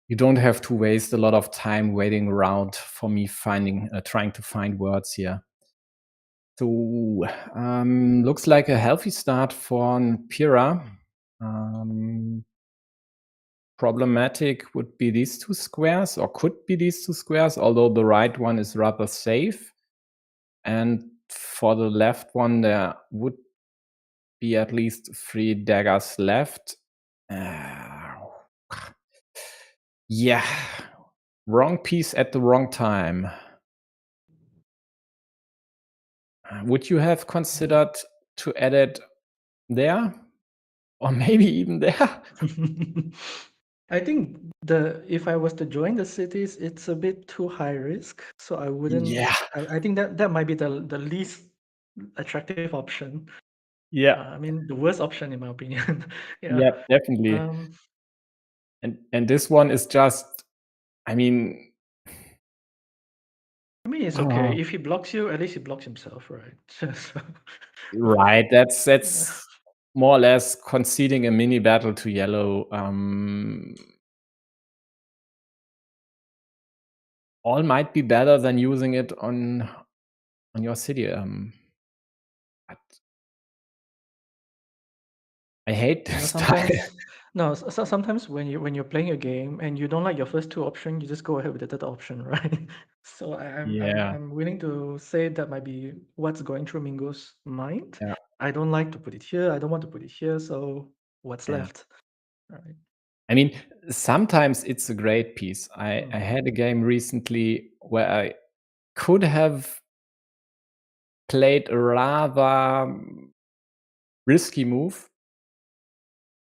you don't have to waste a lot of time waiting around for me trying to find words here. So looks like a healthy start for Natpeera. Problematic would be these 2 squares, or could be these 2 squares, although the right one is rather safe. And for the left one, there would be at least 3 daggers left. Yeah, wrong piece at the wrong time. Would you have considered to add it there? Or maybe even there? I think if I was to join the cities, it's a bit too high risk, so I wouldn't. Yeah. I think that might be the least attractive option. Yeah. I mean, the worst option in my opinion. Yeah. Yeah, definitely. And this one is just, I mean, it's okay. If he blocks you, at least he blocks himself, right? So, right. yeah. That's more or less conceding a mini battle to yellow. All might be better than using it on your city. But I hate this style. Sometimes when you're playing a game and you don't like your first 2 options, you just go ahead with the third option, right? So Yeah. I'm willing to say that might be what's going through Mingo's mind. Yeah. I don't like to put it here. I don't want to put it here. So what's Yeah. left? Right. I mean, sometimes it's a great piece. I had a game recently where I could have played a rather risky move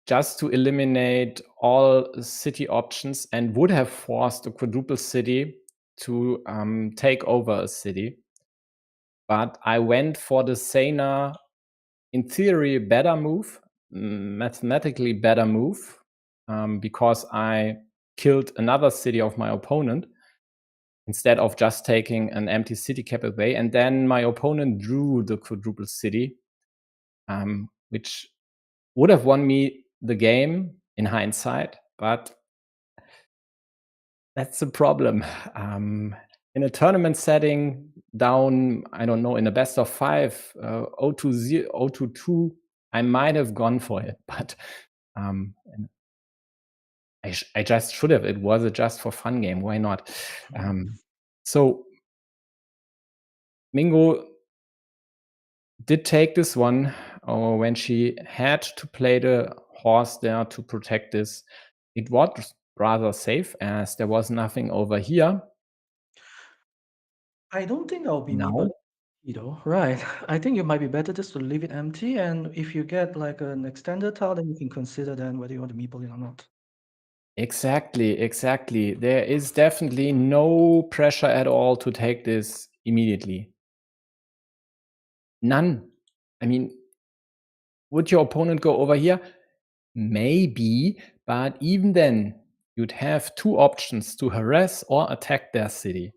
just to eliminate all city options and would have forced a quadruple city to take over a city. But I went for the saner, in theory, better move, mathematically better move, because I killed another city of my opponent instead of just taking an empty city cap away. And then my opponent drew the quadruple city, which would have won me the game in hindsight, but that's the problem. In a tournament setting, down, I don't know, in a best of 5, 0-0, 0-2, I might have gone for it, but I just should have. It was a just for fun game. Why not? So Mingo did take this one, or when she had to play the horse there to protect this. It was rather safe as there was nothing over here. I don't think I'll be Now, right. I think it might be better just to leave it empty, and if you get like an extended tile, then you can consider then whether you want to meeple it or not. exactly. There is definitely no pressure at all to take this immediately. None. I mean, would your opponent go over here? Maybe, but even then, you'd have 2 options to harass or attack their city.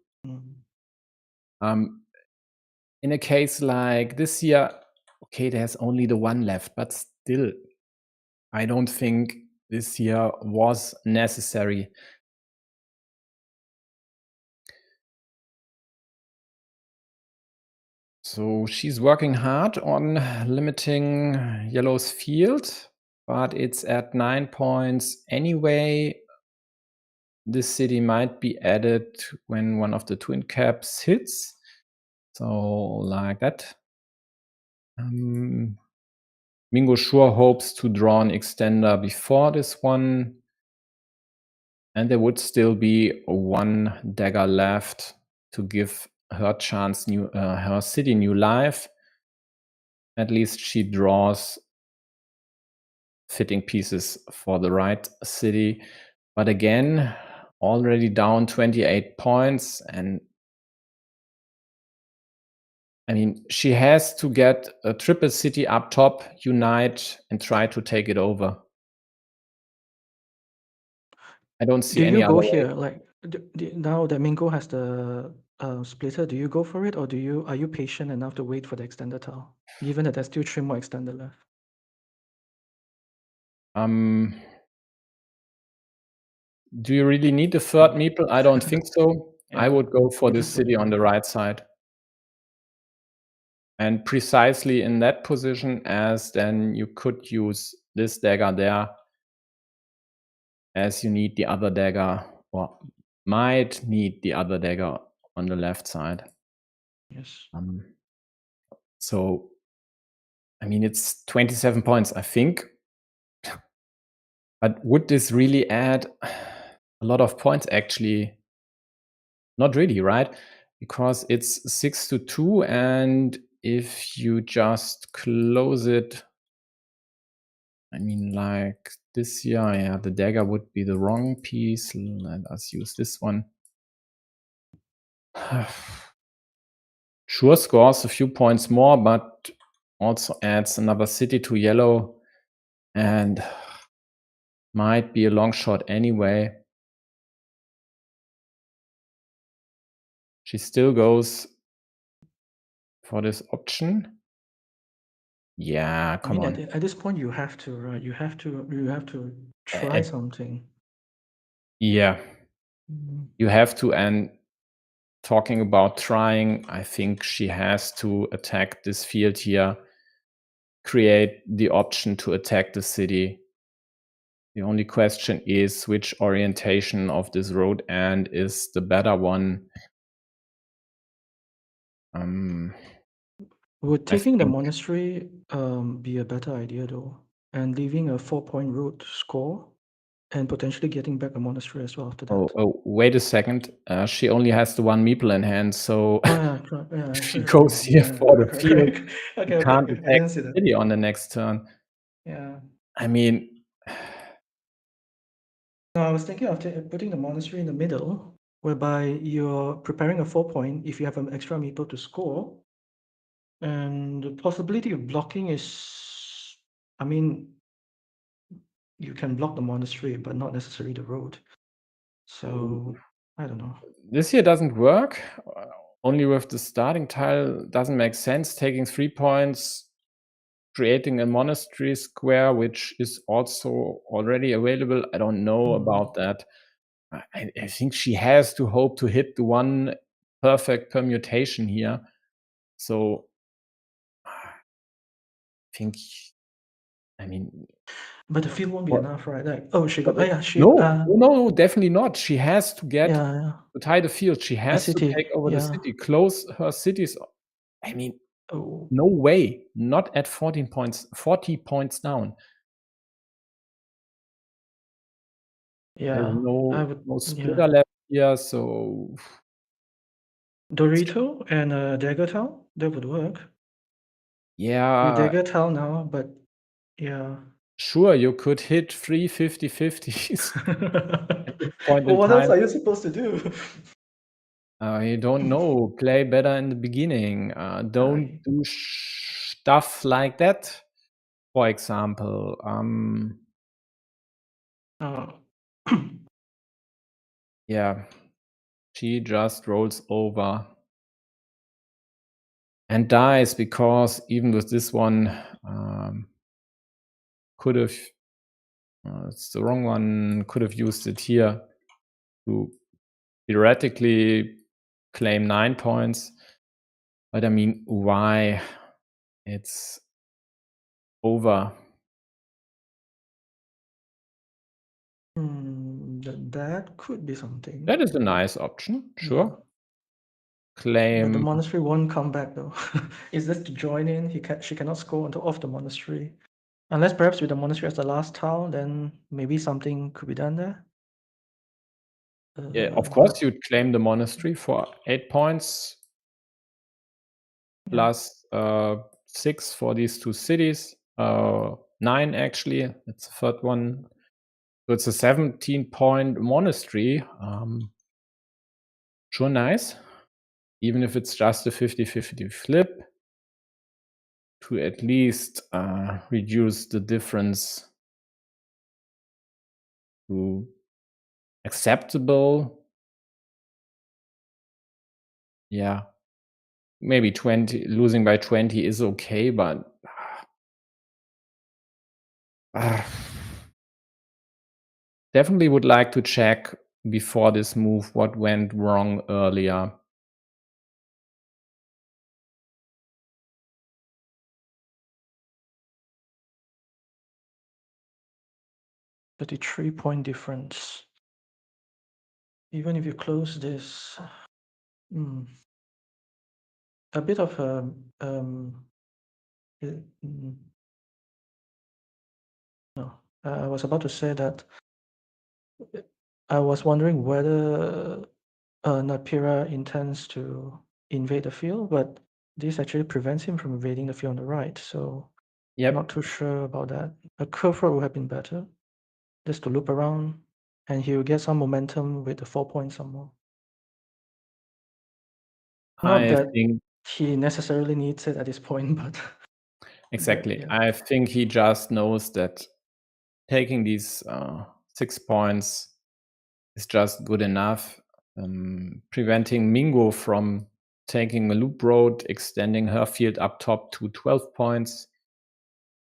In a case like this here, okay, there's only the 1 left, but still, I don't think this here was necessary. So she's working hard on limiting yellow's field. but it's at 9 points anyway. This city might be added when one of the twin caps hits. So like that. Mingo sure hopes to draw an extender before this one. And there would still be one dagger left to give her chance her city new life. At least she draws fitting pieces for the right city. But again, already down 28 points. And I mean, she has to get a triple city up top, unite, and try to take it over. I don't see any other way. Do you go here? Like, now that Mingo has the splitter, do you go for it, or are you patient enough to wait for the extender tile, given that there's still 3 more extender left? Do you really need the third meeple? I don't think so. Yeah, I would go for me this too. city on the right side. And precisely in that position, as then you could use this dagger there, as you need the other dagger, or might need the other dagger on the left side. Yes. So, I mean, it's 27 points, I think. But would this really add a lot of points? Actually, not really, right? Because it's 6-2, and if you just close it, I mean, like this here, yeah, the dagger would be the wrong piece. Let us use this one. Sure scores a few points more, but also adds another city to yellow, and might be a long shot anyway. She still goes for this option. Yeah, come on. At this point, you have to, right? You have to try something. Yeah, you have to. And talking about trying, I think she has to attack this field here, create the option to attack the city. The only question is which orientation of this road end is the better one. Would taking the monastery be a better idea though, and leaving a 4-point road score, and potentially getting back a monastery as well after that? Oh, wait a second. She only has the one meeple in hand, so if she true. goes here for the field, Okay, you can't I attack didn't see the that. city on the next turn. Yeah. I mean, No, I was thinking of putting the monastery in the middle, whereby you're preparing a 4-point if you have an extra meeple to score. And the possibility of blocking is, I mean, you can block the monastery, but not necessarily the road. So, I don't know. This here doesn't work. Only with the starting tile doesn't make sense. Taking 3 points, creating a monastery square, which is also already available. I don't know about that. I think she has to hope to hit the one perfect permutation here. So I mean, but the field won't be enough, right? Like, no, definitely not. She has to get to tie the field. She has to take over the city, close her cities. I mean, no way, not at 14 points, 40 points down. Yeah, there's no splitter left here, so Dorito and a dagger tile, that would work. Yeah. You dagger tile now, but yeah. Sure, you could hit 3 50-50s at this point in What time. else are you supposed to do? You don't know. Play better in the beginning. Don't do stuff like that. For example, yeah, she just rolls over and dies because even with this one, could have. It's the wrong one. Could have used it here to theoretically claim 9 points. But I mean, why? It's over. That could be something. That is a nice option, sure. Yeah. But the Claim. monastery won't come back though. Is this to join in? She cannot score until off the monastery. Unless perhaps with the monastery as the last tile, then maybe something could be done there. Yeah, of But course, you'd claim the monastery for 8 points yeah. plus 6 for these two cities. 9 actually. It's the third one. So it's a 17-point monastery. Sure, nice. Even if it's just a 50-50 flip, to at least reduce the difference to acceptable. Yeah, maybe 20. Losing by 20 is okay, but definitely would like to check before this move what went wrong earlier. .3 difference. Even if you close this, a bit of a no. I was about to say that I was wondering whether Natpeera intends to invade the field, but this actually prevents him from invading the field on the right. So Yep. not too sure about that. A curve road would have been better, just to loop around, and he will get some momentum with the 4 points some more. Not I that think he necessarily needs it at this point, but exactly. yeah. I think he just knows that taking these 6 points is just good enough. Preventing Mingo from taking a loop road, extending her field up top to 12 points,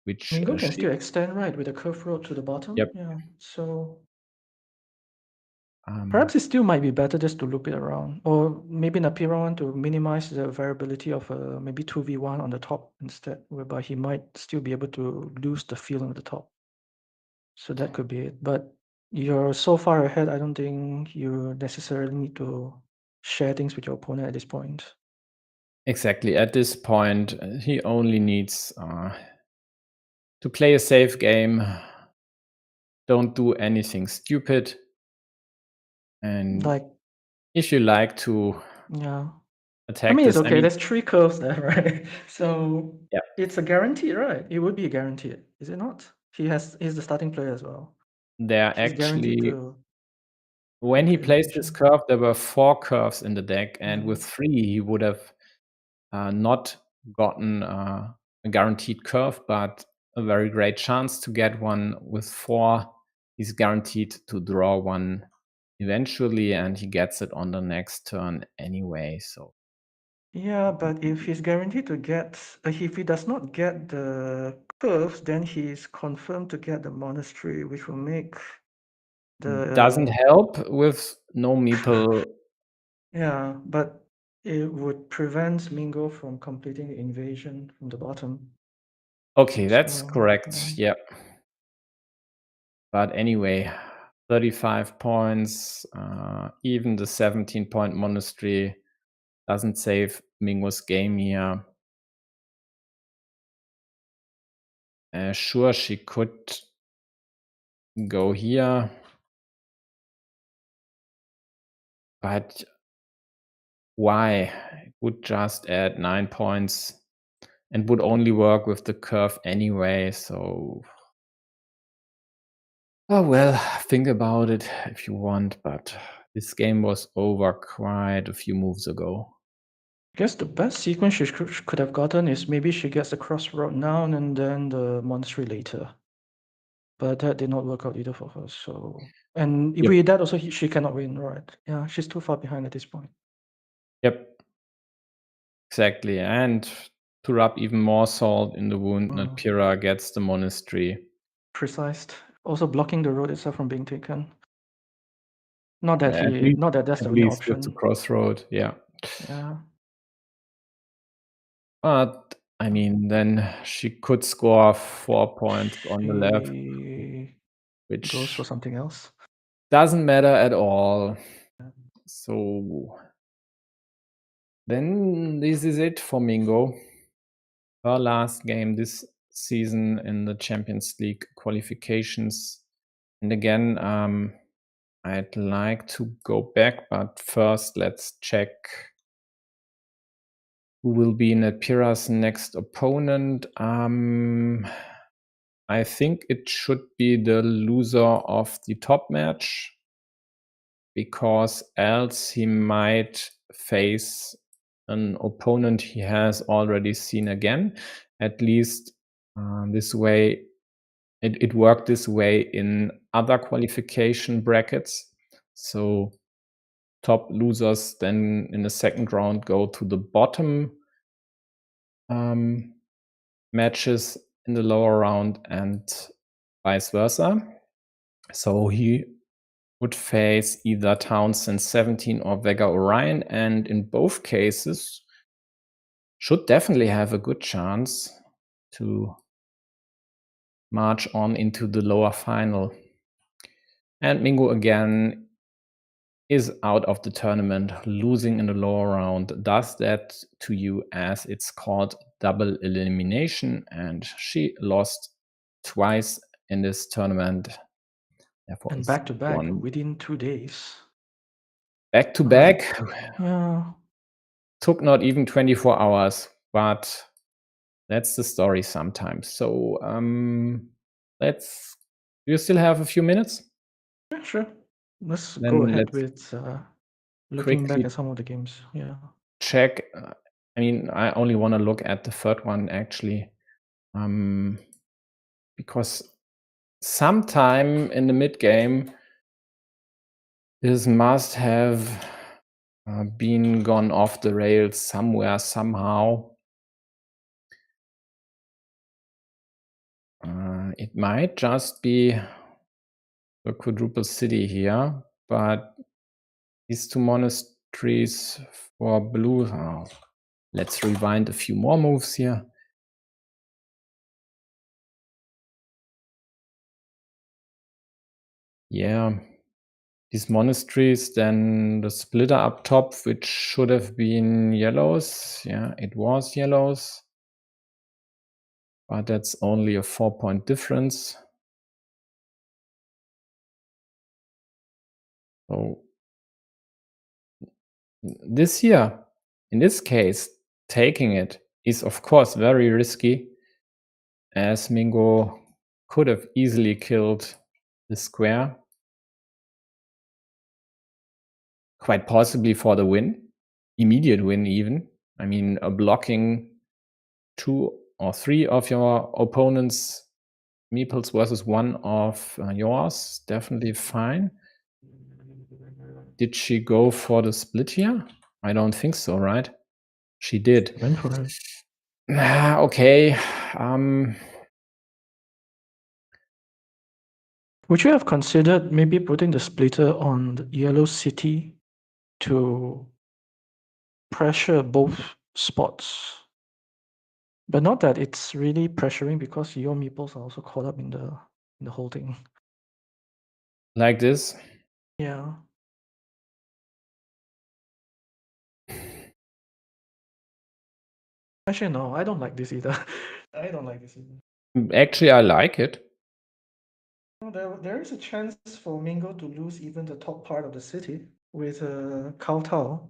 which Mingo can she. still extend, right, with a curve road to the bottom. Yep. Yeah. So perhaps it still might be better just to loop it around, or maybe Natpeera want to minimize the variability of maybe 2v1 on the top instead, whereby he might still be able to lose the field on the top. So that could be it. But you're so far ahead, I don't think you necessarily need to share things with your opponent at this point. Exactly. At this point, he only needs to play a safe game. Don't do anything stupid. And Like, if you like to yeah. attack I mean, it's this, okay. There's 3 curves there, right? So yeah, it's a guaranteed, right? It would be a guaranteed, is it not? He's the starting player as well. they're He's guaranteed actually. to When he into placed this invasion. curve, there were 4 curves in the deck, and Yeah. with 3, he would have not gotten a guaranteed curve, but a very great chance to get one. With 4, he's guaranteed to draw one eventually, and he gets it on the next turn anyway. So Yeah, but if he's guaranteed to get, if he does not get the curves, then he's confirmed to get the monastery, which will make doesn't the help with no meeple. yeah, but it would prevent Mingo from completing the invasion from the bottom. Okay, that's So correct. Yep. But anyway, 35 points, even the 17-point monastery doesn't save Mingo's game here. Sure, she could go here, but why? It would just add 9 points and would only work with the curve anyway, so. Oh well, think about it if you want, but this game was over quite a few moves ago. I guess the best sequence she could have gotten is maybe she gets the crossroad now and then the monastery later. But that did not work out either for her. So, and Yep. with that also she cannot win, right? Yeah, she's too far behind at this point. Yep. Exactly, and to rub even more salt in the wound, Natpeera gets the monastery. Precised. Also blocking the road itself from being taken. Not that At least that's the at only least with the option. crossroad, yeah. Yeah. But, I mean, then she could score 4 points on the left, She goes for which something else. doesn't matter at all. So then this is it for Mingo. Her last game this season in the Champions League qualifications. And again, I'd like to go back, but first let's check who will be Natpeera-ch's next opponent. I think it should be the loser of the top match, because else he might face an opponent he has already seen again. At least this way, it worked this way in other qualification brackets. So top losers then in the second round go to the bottom matches in the lower round and vice versa. So he would face either Townsend 17 or Vega Orion, and in both cases should definitely have a good chance to march on into the lower final. And Mingo again is out of the tournament, losing in the lower round, does that to you as it's called double elimination, and she lost twice in this tournament. Therefore, And back to back within 2 days. Back to back. Yeah. Took not even 24 hours, but that's the story sometimes. So do you still have a few minutes? Yeah, sure. Let's Then go ahead let's with looking back quickly at some of the games. Yeah. check. I mean, I only want to look at the third one actually, because sometime in the mid game, this must have been gone off the rails somewhere, somehow. It might just be a quadruple city here, but these two monasteries for blue. Oh, let's rewind a few more moves here. Yeah, these monasteries, then the splitter up top, which should have been yellows. Yeah, it was yellows, but that's only a 4-point difference. So this here, in this case, taking it is of course very risky, as Mingo could have easily killed the square, quite possibly for the win, immediate win even. I mean, blocking 2 or 3 of your opponents' meeples versus 1 of yours, definitely fine. Did she go for the split here? I don't think so, right? She did. Went for it. Okay. Would you have considered maybe putting the splitter on the yellow city to pressure both spots? But not that it's really pressuring, because your meeples are also caught up in the whole thing. Like this? Yeah. Actually, no, I don't like this either. I don't like this either. Actually, I like it. There is a chance for Mingo to lose even the top part of the city with Kowtow.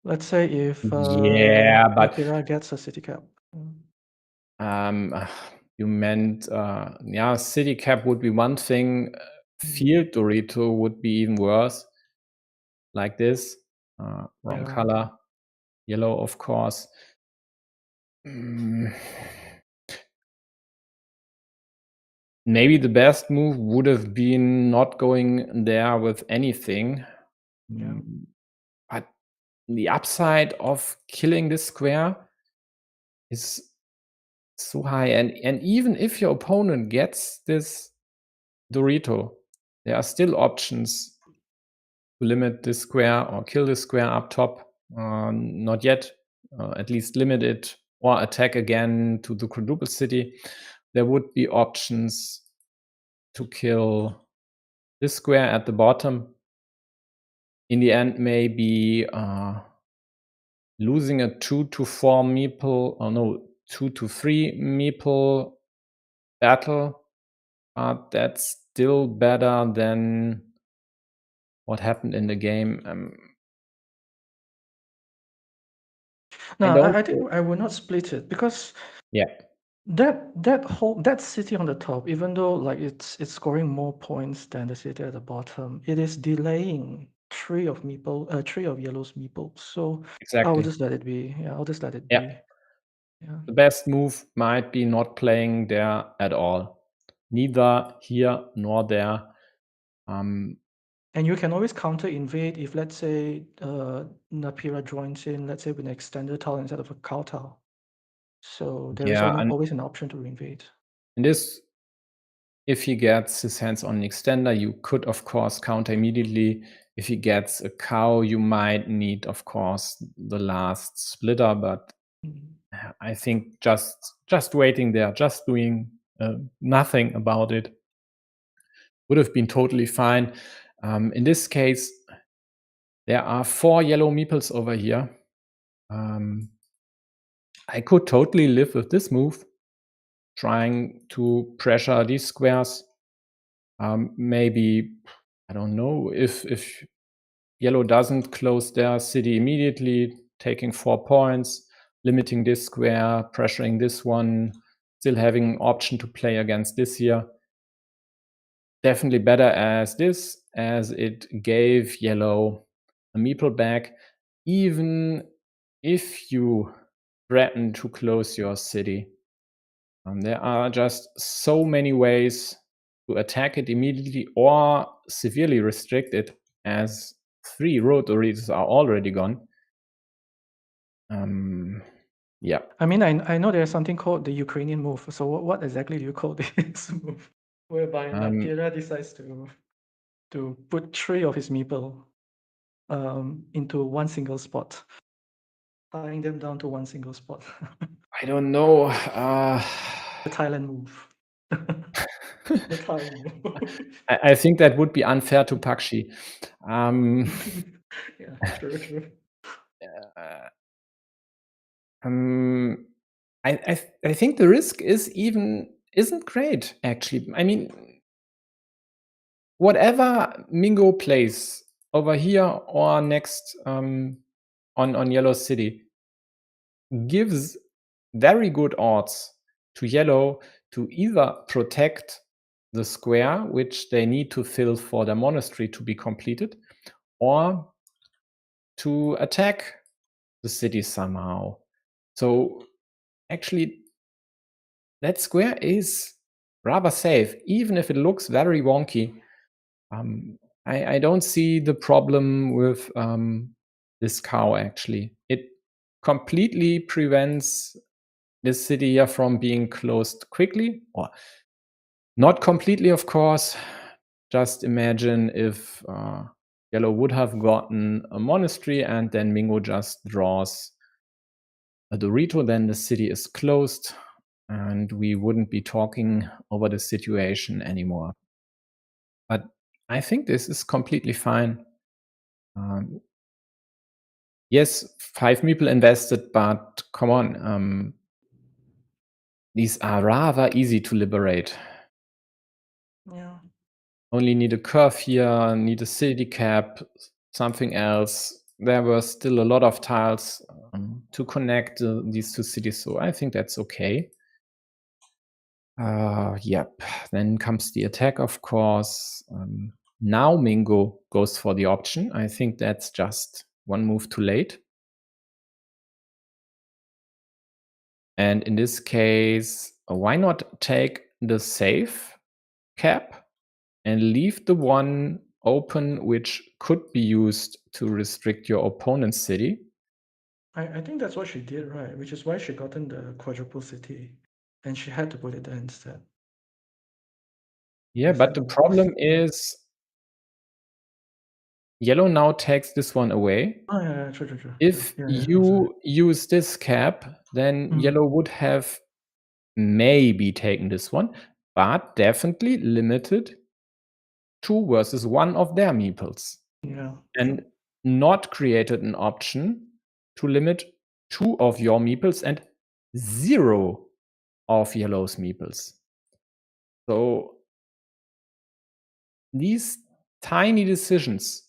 Let's say if Yeah, but Natpeera gets a city cap. you meant yeah, city cap would be one thing. Field Dorito would be even worse. Like this. Wrong color. Yellow, of course. Maybe the best move would have been not going there with anything. Yeah. But the upside of killing this square is so high. And even if your opponent gets this Dorito, there are still options to limit this square or kill this square up top. Not yet. At least limit it or attack again to the quadruple city. There would be options to kill this square at the bottom in the end may be losing a 2 to 4 meeple, or no, 2 to 3 meeple battle, but that's still better than what happened in the game. No, don't I think I will not split it because Yeah, that city on the top, even though like it's scoring more points than the city at the bottom, it is delaying 3 of yellow's meeples. So I'll exactly. just let it be. Yeah, I'll just let it Yeah. be. Yeah. The best move might be not playing there at all. Neither here nor there. And you can always counter invade if, let's say, Natpeera joins in, let's say, with an extended tile instead of a cow tile. So there is Yeah, and always an option to invade. in this, if he gets his hands on an extender, you could, of course, counter immediately. If he gets a cow, you might need, of course, the last splitter, but I think just waiting there, just doing nothing about it would have been totally fine. In this case, there are 4 yellow meeples over here. I could totally live with this move, trying to pressure these squares. Maybe, I don't know, if yellow doesn't close their city immediately, taking 4 points, limiting this square, pressuring this one, still having option to play against this here. Definitely better as this, as it gave yellow a meeple back, even if you threaten to close your city. There are just so many ways to attack it immediately or severely restrict it, as 3 rotaries are already gone. Yeah. I mean, I know there's something called the Ukrainian move. So what exactly do you call this move? Whereby Natpeera decides to put 3 of his meeple into one single spot, tying them down to one single spot. I don't know. The Thailand move. The Thai move. I think that would be unfair to Pakshi. Yeah, true. I think the risk isn't great, actually. I mean, whatever Mingo plays over here or next on Yellow City gives very good odds to yellow to either protect the square, which they need to fill for their monastery to be completed, or to attack the city somehow. So actually, that square is rather safe, even if it looks very wonky. I don't see the problem with this cow, actually. It completely prevents this city here from being closed quickly, or not completely, of course. Just imagine if yellow would have gotten a monastery and then Mingo just draws a Dorito, then the city is closed and we wouldn't be talking over the situation anymore. But I think this is completely fine. Yes, 5 meeple invested, but come on. These are rather easy to liberate. Yeah. Only need a curve here, need a city cap, something else. There were still a lot of tiles to connect these 2 cities, so I think that's okay. Yep. Then comes the attack, of course. Now Mingo goes for the option. I think that's just 1 move too late. And in this case, why not take the safe cap and leave the one open which could be used to restrict your opponent's city? I think that's what she did, right? Which is why she gotten the quadruple city, and she had to put it there instead. Yeah, but the problem is yellow now takes this one away. Oh, yeah, true. If you use this cap, then yellow would have maybe taken this one, but definitely limited 2 versus 1 of their meeples. Yeah. And not created an option to limit 2 of your meeples and 0 of yellow's meeples. So these tiny decisions,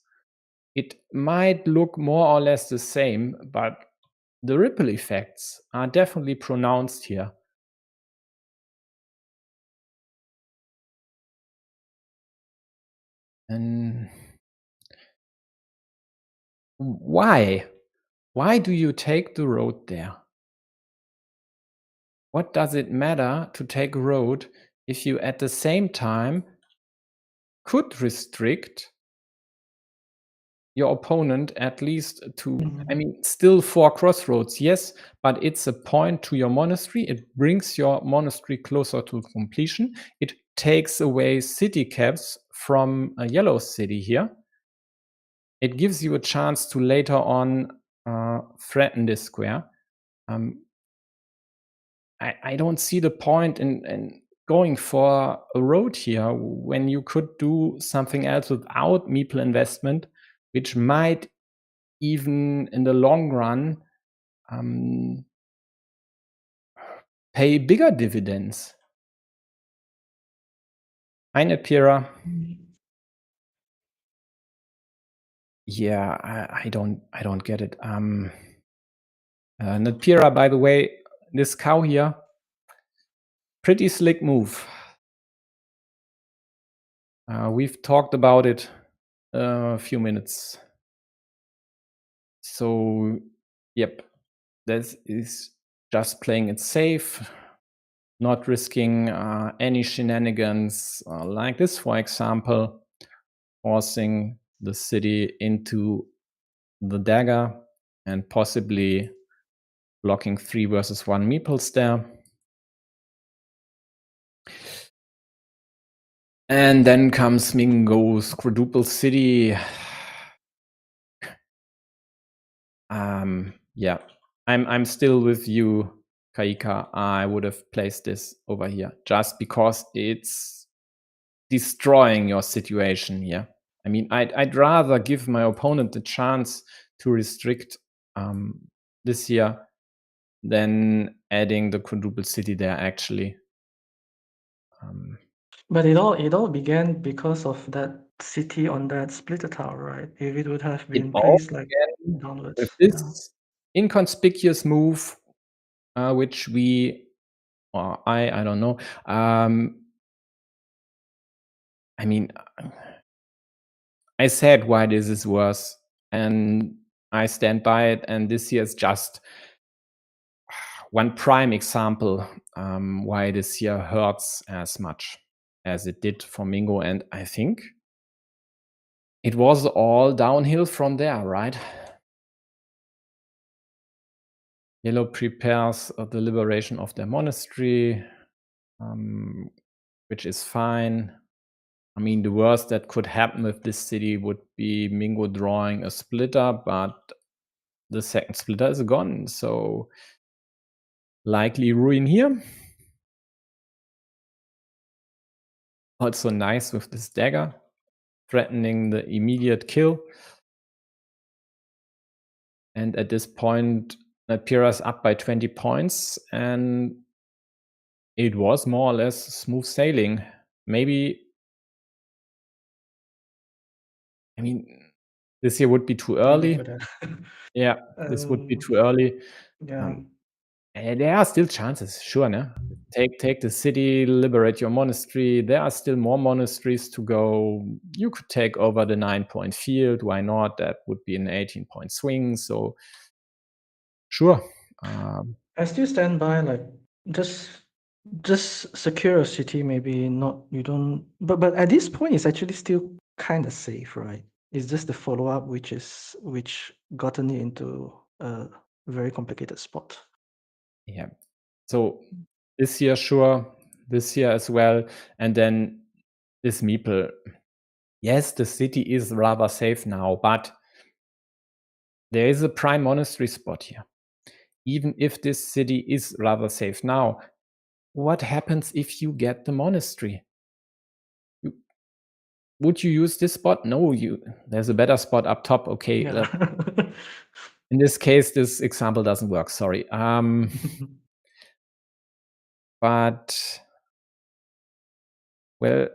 it might look more or less the same, but the ripple effects are definitely pronounced here. And why? Why do you take the road there? What does it matter to take a road if you at the same time could restrict your opponent at least to, I mean, still 4 crossroads, yes, but it's a point to your monastery. It brings your monastery closer to completion. It takes away city caps from a yellow city here. It gives you a chance to later on threaten this square. I don't see the point in going for a road here when you could do something else without meeple investment, which might even in the long run pay bigger dividends. Hi, Natpeera. Yeah, I don't get it. Natpeera, by the way, this cow here, pretty slick move. We've talked about it a few minutes. So, yep, this is just playing it safe, not risking any shenanigans like this, for example, forcing the city into the dagger and possibly blocking 3 versus 1 meeples there. And then comes Mingo's quadruple city. Yeah, I'm still with you, Kaika. I would have placed this over here just because it's destroying your situation here. I mean, I'd rather give my opponent the chance to restrict this here than adding the quadruple city there, actually. But it all began because of that city on that splitter tower, right? If it would have been placed like downwards. With this inconspicuous move, which we, or I don't know. I mean, I said why this is worse, and I stand by it. And this here is just one prime example why this here hurts as much as it did for Mingo. And I think it was all downhill from there, right? Yellow prepares the liberation of their monastery, which is fine. I mean, the worst that could happen with this city would be Mingo drawing a splitter, but the second splitter is gone, so likely ruin here. Also nice with this dagger, threatening the immediate kill. And at this point, Natpeera-ch up by 20 points, and it was more or less smooth sailing. Maybe, I mean, this here would be too early. Yeah, this would be too early. Yeah. There are still chances, sure, no? Take the city, liberate your monastery. There are still more monasteries to go. You could take over the 9-point field. Why not? That would be an 18-point swing. So, sure. I still stand by like just secure a city. Maybe not. You don't. But at this point, it's actually still kind of safe, right? It's just the follow up which gotten it into a very complicated spot. Yeah. So this year, sure. This year as well. And then this meeple. Yes, the city is rather safe now, but there is a prime monastery spot here. Even if this city is rather safe now, what happens if you get the monastery? would you use this spot? No, there's a better spot up top. Okay, Yeah. in this case, this example doesn't work. Sorry. But well,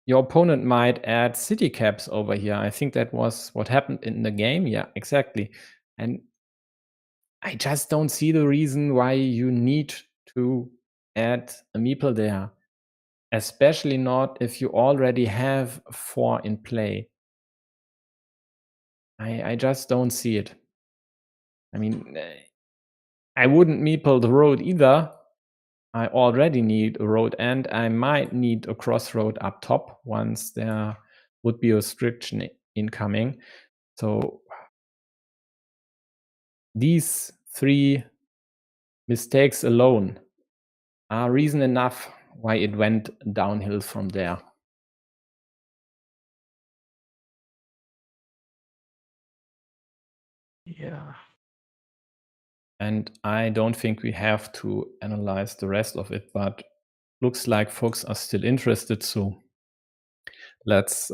your opponent might add city caps over here. I think that was what happened in the game. Yeah, exactly. And I just don't see the reason why you need to add a meeple there, especially not if you already have 4 in play. I just don't see it. I mean, I wouldn't meeple the road either. I already need a road, and I might need a crossroad up top once there would be a restriction incoming. So these 3 mistakes alone are reason enough why it went downhill from there. Yeah. And I don't think we have to analyze the rest of it, but looks like folks are still interested. So let's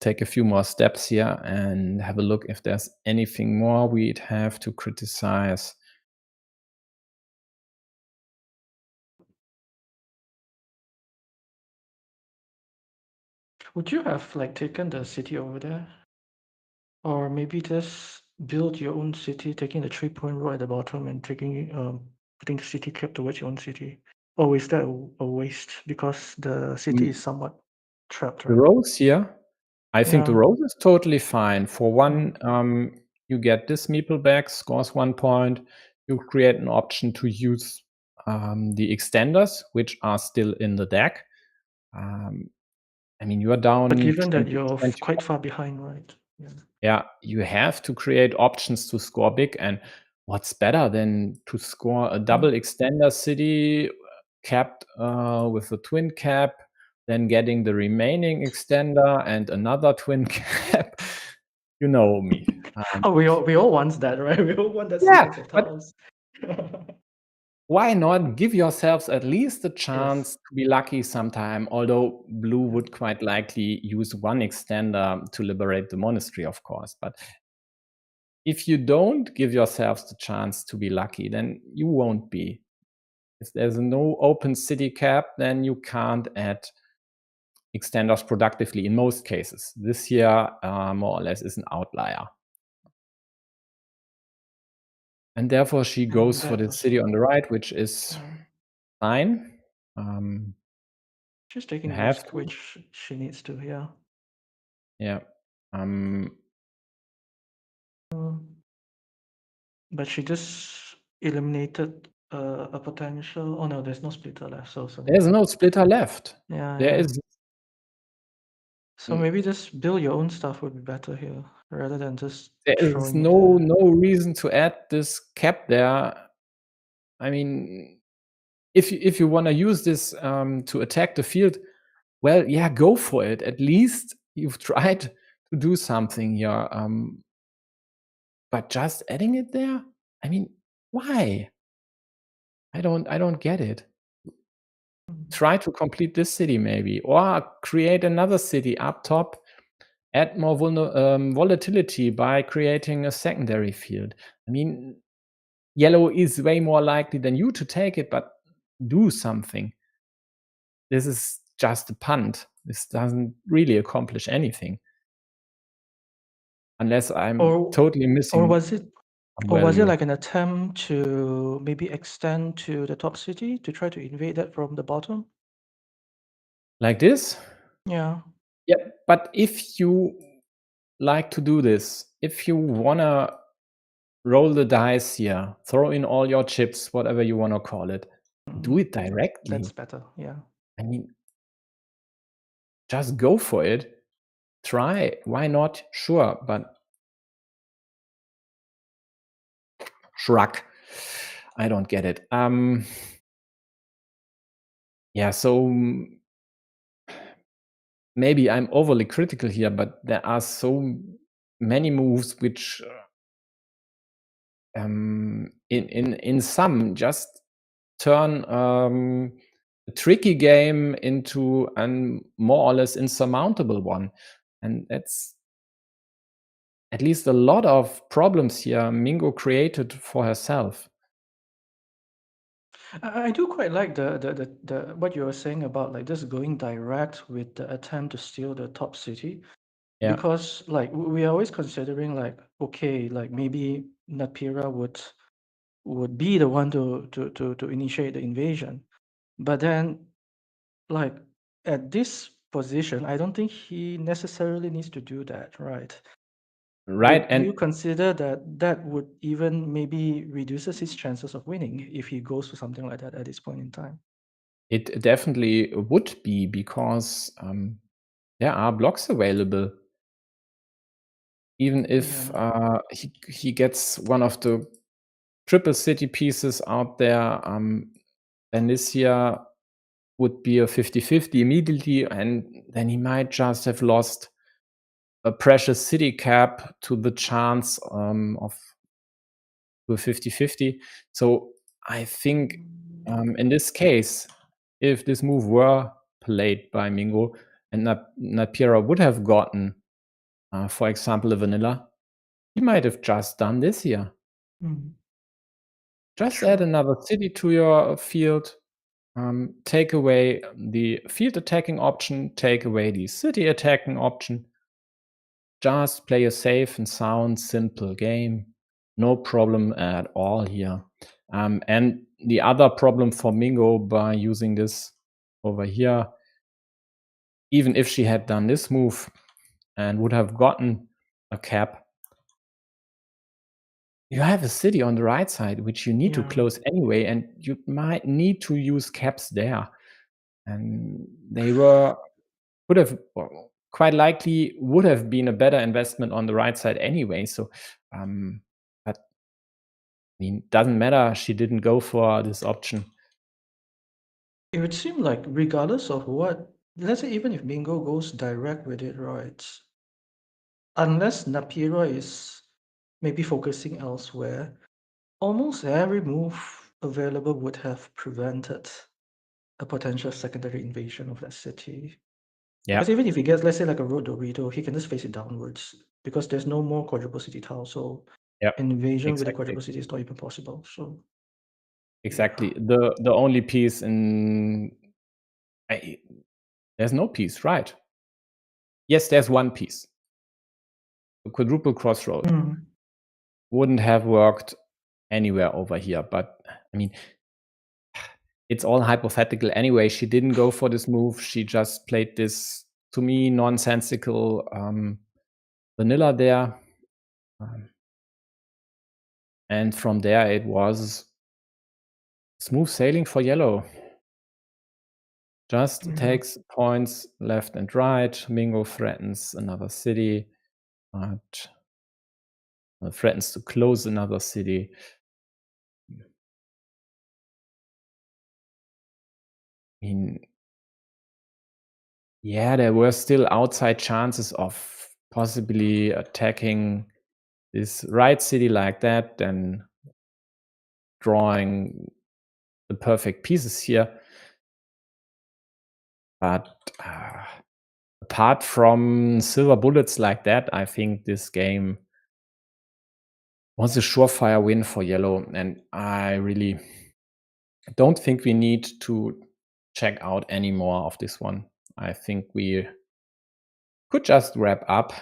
take a few more steps here and have a look if there's anything more we'd have to criticize. Would you have like taken the city over there? Or maybe just build your own city, taking the 3-point road at the bottom and taking putting the city cap towards your own city? Or is that a waste because the city is somewhat trapped, The right? rows here, I think the Yeah. rows is totally fine. For one, you get this meeple back, scores 1 point. You create an option to use the extenders, which are still in the deck. I mean, you are down. But given that 20, you're 20. quite far behind, right? Yeah. Yeah, you have to create options to score big. And what's better than to score a double extender city capped with a twin cap, then getting the remaining extender and another twin cap? You know me. Oh, we all want that, right? We all want that Yeah, sequence of but tiles. why not give yourselves at least a chance Yes. to be lucky sometime? Although blue would quite likely use 1 extender to liberate the monastery, of course. But if you don't give yourselves the chance to be lucky, then you won't be. If there's no open city cap, then you can't add extenders productively in most cases. This here, more or less, is an outlier. And therefore, she goes for the city on the right, which is fine. She's taking You the have risk, to. which she needs to, yeah. Yeah. But she just eliminated a potential. Oh no, there's no splitter left. So There's no splitter left. yeah, There yeah. is. So maybe just build your own stuff would be better here, rather than just There is throwing no it there. reason to add this cap there. I mean, if you want to use this to attack the field, well, yeah, go for it. At least you've tried to do something here. But just adding it there, I mean, why? I don't get it. Try to complete this city maybe, or create another city up top. Add more volatility by creating a secondary field. I mean, yellow is way more likely than you to take it, but do something. This is just a punt. This doesn't really accomplish anything. Unless I'm totally missing. Or was it like an attempt to maybe extend to the top city to try to invade that from the bottom? Like this? Yeah. Yeah, but if you like to do this, if you wanna roll the dice here, throw in all your chips, whatever you wanna call it, do it directly. That's better, yeah. I mean, just go for it. Try. Why not? Sure, but shrug. I don't get it. Yeah, so maybe I'm overly critical here, but there are so many moves which in some just turn tricky game into a more or less insurmountable one. And that's at least a lot of problems here Mingo created for herself. I do quite like the what you were saying about like just going direct with the attempt to steal the top city. Yeah. Because like we are always considering like, okay, like maybe Natpeera would be the one to initiate the invasion. But then like at this position, I don't think he necessarily needs to do that, right? Right. Do you consider that that would even maybe reduces his chances of winning if he goes for something like that at this point in time? It definitely would be, because there are blocks available. Even if he gets one of the triple city pieces out there, then this year would be a 50-50 immediately, and then he might just have lost a precious city cap to the chance of a 50-50. So I think in this case, if this move were played by Mingo and Natpeera would have gotten, for example, a vanilla, he might have just done this here. Just add another city to your field, take away the field attacking option, take away the city attacking option. Just play a safe and sound, simple game. No problem at all here. And the other problem for Mingo by using this over here, even if she had done this move and would have gotten a cap, you have a city on the right side, which you need to close anyway, and you might need to use caps there. And they would have, well, quite likely would have been a better investment on the right side anyway. So, but I mean, doesn't matter. She didn't go for this option. It would seem like regardless of what, let's say even if Mingo goes direct with it, right? Unless Natpeera is maybe focusing elsewhere, almost every move available would have prevented a potential secondary invasion of that city. Yeah, Because even if he gets, let's say, like a road Dorito, he can just face it downwards because there's no more quadruple city tile. So yeah, an invasion with a exactly. quadruple city is not even possible. So Exactly. The only piece in there's no piece, right? Yes, there's one piece. The quadruple crossroad wouldn't have worked anywhere over here. But I mean, it's all hypothetical anyway. She didn't go for this move. She just played this, to me, nonsensical vanilla there. And from there, it was smooth sailing for yellow. Just takes points left and right. Mingo threatens another city, but threatens to close another city. I mean, yeah, there were still outside chances of possibly attacking this right city like that, then drawing the perfect pieces here. But apart from silver bullets like that, I think this game was a surefire win for yellow, and I really don't think we need to check out any more of this one. I think we could just wrap up,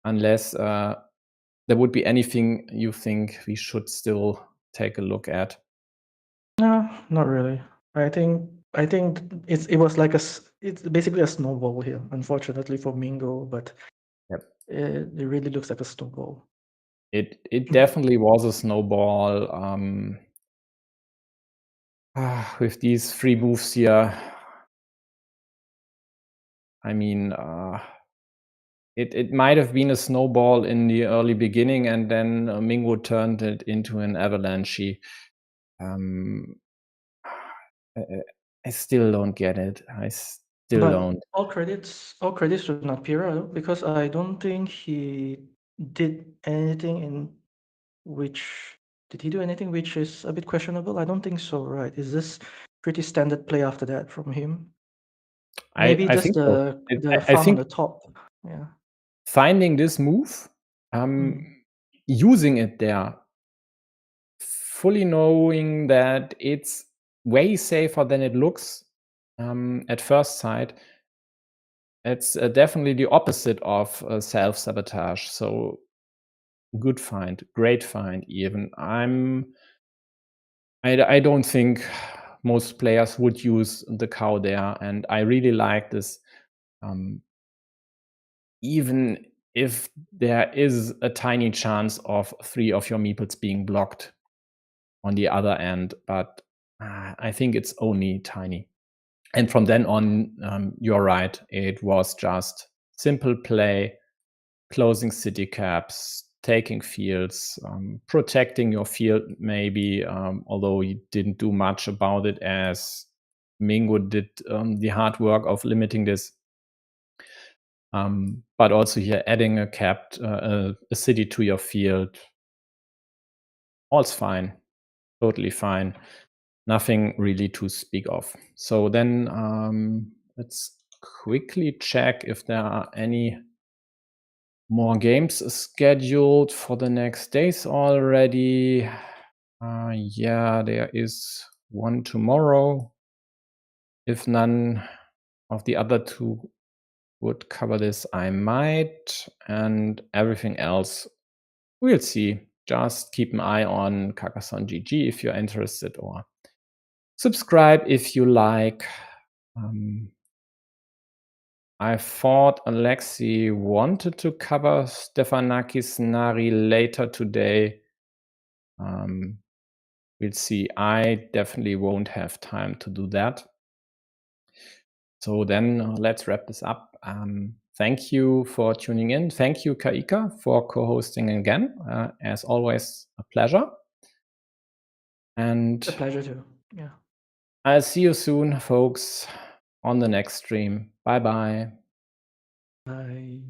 unless there would be anything you think we should still take a look at. no, not really. I think it was like it's basically a snowball here, unfortunately for Mingo, but Yep. it really looks like a snowball. It definitely was a snowball. With these 3 moves here, I mean, it might have been a snowball in the early beginning, and then Mingo turned it into an avalanche. I still don't get it. I still don't. All credits to Natpeera, because I don't think he did anything did he do anything which is a bit questionable? I don't think so, right? It's just pretty standard play after that from him. I Maybe just think so. the I farm on think the top. Yeah. finding this move, using it there, fully knowing that it's way safer than it looks at first sight. It's definitely the opposite of self-sabotage. So good find, great find even. I don't think most players would use the cow there, and I really like this. Even if there is a tiny chance of 3 of your meeples being blocked on the other end, but I think it's only tiny. And from then on, you're right, it was just simple play, closing city caps, taking fields, protecting your field maybe, although you didn't do much about it as Mingo did the hard work of limiting this. But also here adding a capped a city to your field, all's fine, totally fine. Nothing really to speak of. So then let's quickly check if there are any more games scheduled for the next days already. Yeah, there is one tomorrow. If none of the other two would cover this, I might, and everything else we'll see. Just keep an eye on Carcassonne GG if you're interested, or subscribe if you like. I thought Alexei wanted to cover Stefanakis Nari later today. We'll see. I definitely won't have time to do that. So then let's wrap this up. Thank you for tuning in. Thank you, Kaika, for co-hosting again. As always, a pleasure. And a pleasure too. Yeah. I'll see you soon, folks, on the next stream. Bye-bye. Bye.